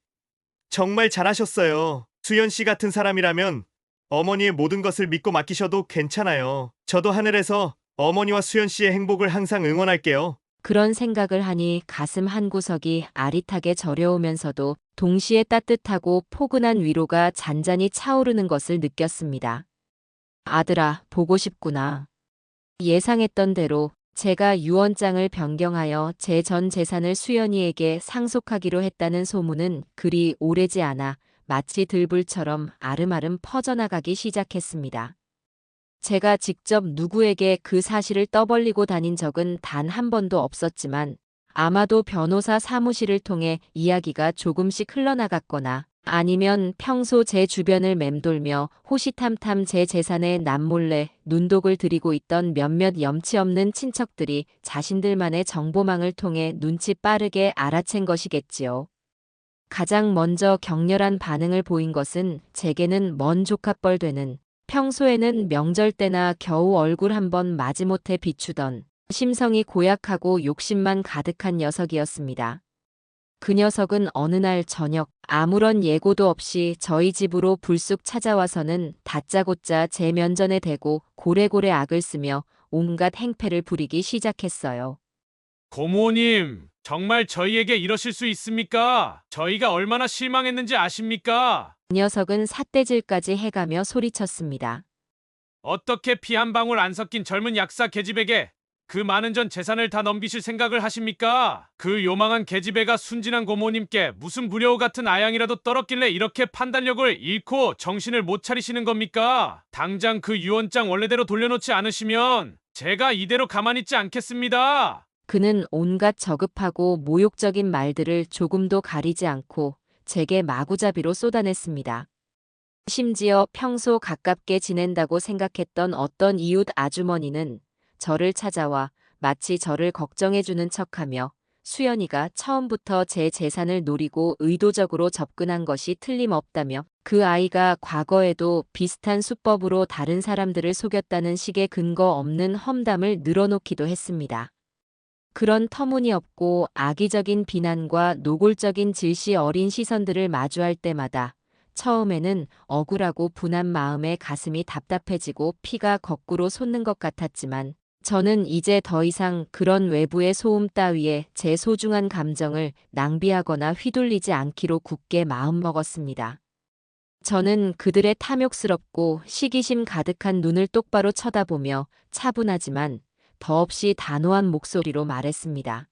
정말 잘하셨어요. 수연 씨 같은 사람이라면 어머니의 모든 것을 믿고 맡기셔도 괜찮아요. 저도 하늘에서 어머니와 수연 씨의 행복을 항상 응원할게요. 그런 생각을 하니 가슴 한구석이 아릿하게 저려오면서도 동시에 따뜻하고 포근한 위로가 잔잔히 차오르는 것을 느꼈습니다. 아들아, 보고 싶구나. 예상했던 대로 제가 유언장을 변경하여 제 전 재산을 수연이에게 상속하기로 했다는 소문은 그리 오래지 않아 마치 들불처럼 아름아름 퍼져나가기 시작했습니다. 제가 직접 누구에게 그 사실을 떠벌리고 다닌 적은 단 한 번도 없었지만 아마도 변호사 사무실을 통해 이야기가 조금씩 흘러나갔거나 아니면 평소 제 주변을 맴돌며 호시탐탐 제 재산에 남몰래 눈독을 들이고 있던 몇몇 염치 없는 친척들이 자신들만의 정보망을 통해 눈치 빠르게 알아챈 것이겠지요. 가장 먼저 격렬한 반응을 보인 것은 제게는 먼 조카뻘 되는, 평소에는 명절 때나 겨우 얼굴 한번 마지못해 비추던 심성이 고약하고 욕심만 가득한 녀석이었습니다. 그 녀석은 어느 날 저녁 아무런 예고도 없이 저희 집으로 불쑥 찾아와서는 다짜고짜 제 면전에 대고 고래고래 악을 쓰며 온갖 행패를 부리기 시작했어요. 고모님, 정말 저희에게 이러실 수 있습니까? 저희가 얼마나 실망했는지 아십니까? 그 녀석은 삿대질까지 해가며 소리쳤습니다. 어떻게 피 한 방울 안 섞인 젊은 약사 계집에게 그 많은 전 재산을 다 넘기실 생각을 하십니까? 그 요망한 계집애가 순진한 고모님께 무슨 무려우 같은 아양이라도 떨었길래 이렇게 판단력을 잃고 정신을 못 차리시는 겁니까? 당장 그 유언장 원래대로 돌려놓지 않으시면 제가 이대로 가만히 있지 않겠습니다. 그는 온갖 저급하고 모욕적인 말들을 조금도 가리지 않고 제게 마구잡이로 쏟아냈습니다. 심지어 평소 가깝게 지낸다고 생각했던 어떤 이웃 아주머니는 저를 찾아와 마치 저를 걱정해주는 척하며 수연이가 처음부터 제 재산을 노리고 의도적으로 접근한 것이 틀림없다며 그 아이가 과거에도 비슷한 수법으로 다른 사람들을 속였다는 식의 근거 없는 험담을 늘어놓기도 했습니다. 그런 터무니없고 악의적인 비난과 노골적인 질시 어린 시선들을 마주할 때마다 처음에는 억울하고 분한 마음에 가슴이 답답해지고 피가 거꾸로 솟는 것 같았지만 저는 이제 더 이상 그런 외부의 소음 따위에 제 소중한 감정을 낭비하거나 휘둘리지 않기로 굳게 마음먹었습니다. 저는 그들의 탐욕스럽고 시기심 가득한 눈을 똑바로 쳐다보며 차분하지만 더없이 단호한 목소리로 말했습니다.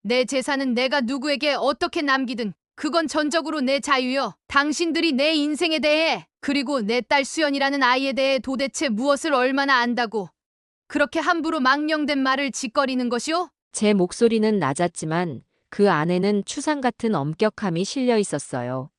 내 재산은 내가 누구에게 어떻게 남기든 그건 전적으로 내 자유요. 당신들이 내 인생에 대해 그리고 내 딸 수연이라는 아이에 대해 도대체 무엇을 얼마나 안다고 그렇게 함부로 망령된 말을 짓거리는 것이오? 제 목소리는 낮았지만 그 안에는 추상 같은 엄격함이 실려 있었어요.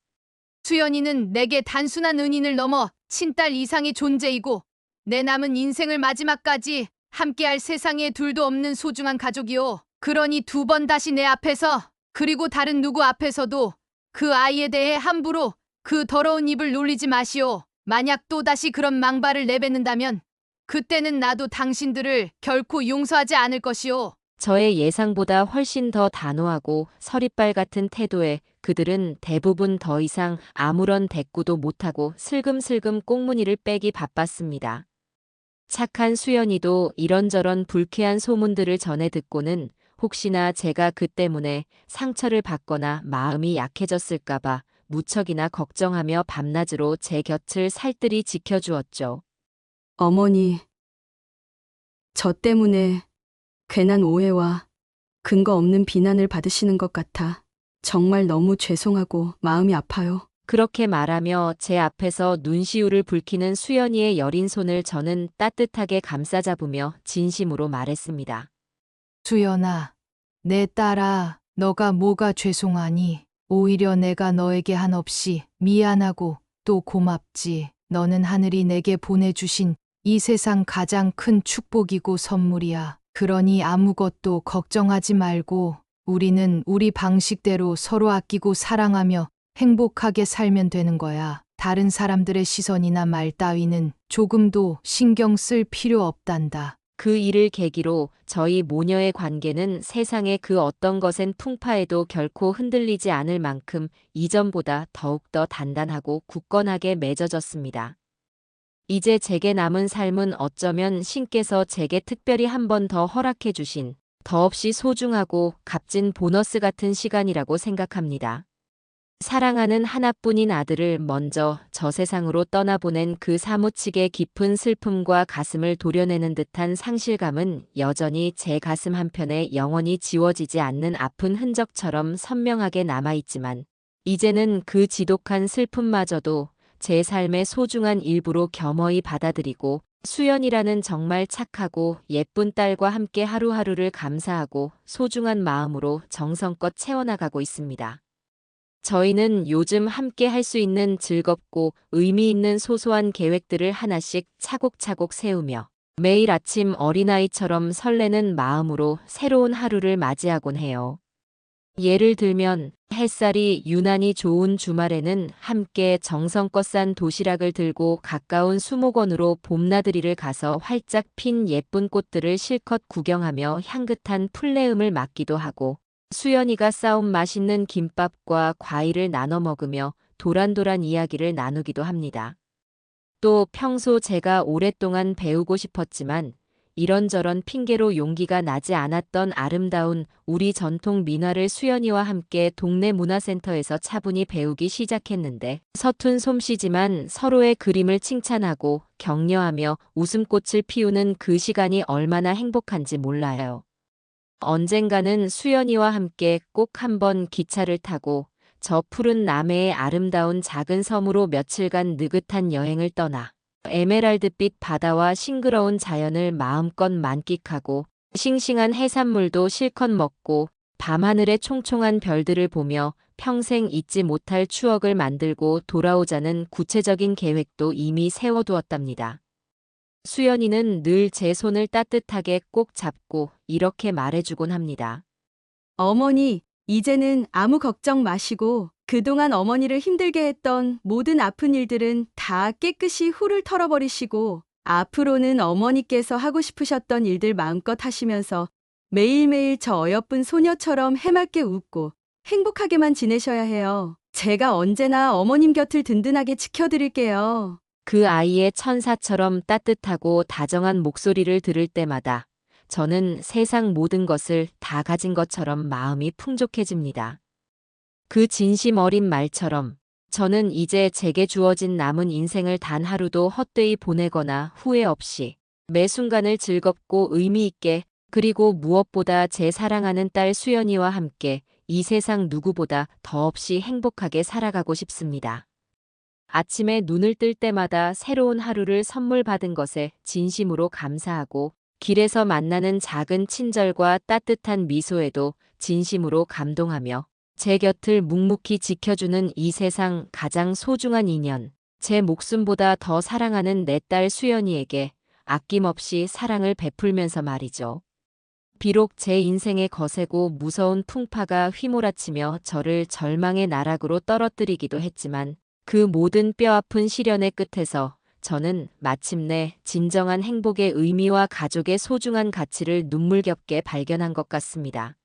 수연이는 내게 단순한 은인을 넘어 친딸 이상의 존재이고 내 남은 인생을 마지막까지 함께할 세상에 둘도 없는 소중한 가족이오. 그러니 두 번 다시 내 앞에서 그리고 다른 누구 앞에서도 그 아이에 대해 함부로 그 더러운 입을 놀리지 마시오. 만약 또다시 그런 망발을 내뱉는다면 그때는 나도 당신들을 결코 용서하지 않을 것이오. 저의 예상보다 훨씬 더 단호하고 서리빨 같은 태도에 그들은 대부분 더 이상 아무런 대꾸도 못하고 슬금슬금 꽁무니를 빼기 바빴습니다. 착한 수연이도 이런저런 불쾌한 소문들을 전해 듣고는 혹시나 제가 그 때문에 상처를 받거나 마음이 약해졌을까봐 무척이나 걱정하며 밤낮으로 제 곁을 살뜰히 지켜주었죠. 어머니, 저 때문에 괜한 오해와 근거 없는 비난을 받으시는 것 같아 정말 너무 죄송하고 마음이 아파요. 그렇게 말하며 제 앞에서 눈시울을 붉히는 수연이의 여린 손을 저는 따뜻하게 감싸잡으며 진심으로 말했습니다. 수연아, 내 딸아, 너가 뭐가 죄송하니? 오히려 내가 너에게 한없이 미안하고 또 고맙지. 너는 하늘이 내게 보내주신 이 세상 가장 큰 축복이고 선물이야. 그러니 아무것도 걱정하지 말고 우리는 우리 방식대로 서로 아끼고 사랑하며 행복하게 살면 되는 거야. 다른 사람들의 시선이나 말 따위는 조금도 신경 쓸 필요 없단다. 그 일을 계기로 저희 모녀의 관계는 세상의 그 어떤 것엔 풍파에도 결코 흔들리지 않을 만큼 이전보다 더욱더 단단하고 굳건하게 맺어졌습니다. 이제 제게 남은 삶은 어쩌면 신께서 제게 특별히 한 번 더 허락해 주신 더없이 소중하고 값진 보너스 같은 시간이라고 생각합니다. 사랑하는 하나뿐인 아들을 먼저 저 세상으로 떠나보낸 그 사무치게 깊은 슬픔과 가슴을 도려내는 듯한 상실감은 여전히 제 가슴 한편에 영원히 지워지지 않는 아픈 흔적처럼 선명하게 남아있지만, 이제는 그 지독한 슬픔마저도 제 삶의 소중한 일부로 겸허히 받아들이고, 수연이라는 정말 착하고 예쁜 딸과 함께 하루하루를 감사하고 소중한 마음으로 정성껏 채워나가고 있습니다. 저희는 요즘 함께 할 수 있는 즐겁고 의미 있는 소소한 계획들을 하나씩 차곡차곡 세우며 매일 아침 어린아이처럼 설레는 마음으로 새로운 하루를 맞이하곤 해요. 예를 들면 햇살이 유난히 좋은 주말에는 함께 정성껏 싼 도시락을 들고 가까운 수목원으로 봄나들이를 가서 활짝 핀 예쁜 꽃들을 실컷 구경하며 향긋한 풀내음을 맡기도 하고, 수연이가 싸온 맛있는 김밥과 과일을 나눠 먹으며 도란도란 이야기를 나누기도 합니다. 또 평소 제가 오랫동안 배우고 싶었지만 이런저런 핑계로 용기가 나지 않았던 아름다운 우리 전통 민화를 수연이와 함께 동네 문화센터에서 차분히 배우기 시작했는데, 서툰 솜씨지만 서로의 그림을 칭찬하고 격려하며 웃음꽃을 피우는 그 시간이 얼마나 행복한지 몰라요. 언젠가는 수연이와 함께 꼭 한번 기차를 타고 저 푸른 남해의 아름다운 작은 섬으로 며칠간 느긋한 여행을 떠나 에메랄드빛 바다와 싱그러운 자연을 마음껏 만끽하고 싱싱한 해산물도 실컷 먹고 밤하늘의 총총한 별들을 보며 평생 잊지 못할 추억을 만들고 돌아오자는 구체적인 계획도 이미 세워두었답니다. 수연이는 늘 제 손을 따뜻하게 꼭 잡고 이렇게 말해주곤 합니다. 어머니, 이제는 아무 걱정 마시고 그동안 어머니를 힘들게 했던 모든 아픈 일들은 다 깨끗이 훌을 털어버리시고 앞으로는 어머니께서 하고 싶으셨던 일들 마음껏 하시면서 매일매일 저 어여쁜 소녀처럼 해맑게 웃고 행복하게만 지내셔야 해요. 제가 언제나 어머님 곁을 든든하게 지켜드릴게요. 그 아이의 천사처럼 따뜻하고 다정한 목소리를 들을 때마다 저는 세상 모든 것을 다 가진 것처럼 마음이 풍족해집니다. 그 진심 어린 말처럼 저는 이제 제게 주어진 남은 인생을 단 하루도 헛되이 보내거나 후회 없이 매 순간을 즐겁고 의미 있게, 그리고 무엇보다 제 사랑하는 딸 수연이와 함께 이 세상 누구보다 더없이 행복하게 살아가고 싶습니다. 아침에 눈을 뜰 때마다 새로운 하루를 선물 받은 것에 진심으로 감사하고, 길에서 만나는 작은 친절과 따뜻한 미소에도 진심으로 감동하며 제 곁을 묵묵히 지켜주는 이 세상 가장 소중한 인연, 제 목숨보다 더 사랑하는 내 딸 수연이에게 아낌없이 사랑을 베풀면서 말이죠. 비록 제 인생에 거세고 무서운 풍파가 휘몰아치며 저를 절망의 나락으로 떨어뜨리기도 했지만, 그 모든 뼈아픈 시련의 끝에서 저는 마침내 진정한 행복의 의미와 가족의 소중한 가치를 눈물겹게 발견한 것 같습니다.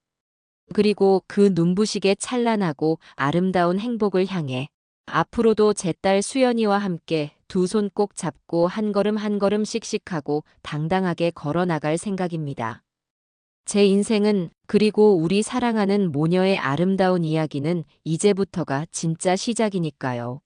그리고 그 눈부시게 찬란하고 아름다운 행복을 향해 앞으로도 제 딸 수연이와 함께 두 손 꼭 잡고 한 걸음 한 걸음 씩씩하고 당당하게 걸어 나갈 생각입니다. 제 인생은, 그리고 우리 사랑하는 모녀의 아름다운 이야기는 이제부터가 진짜 시작이니까요.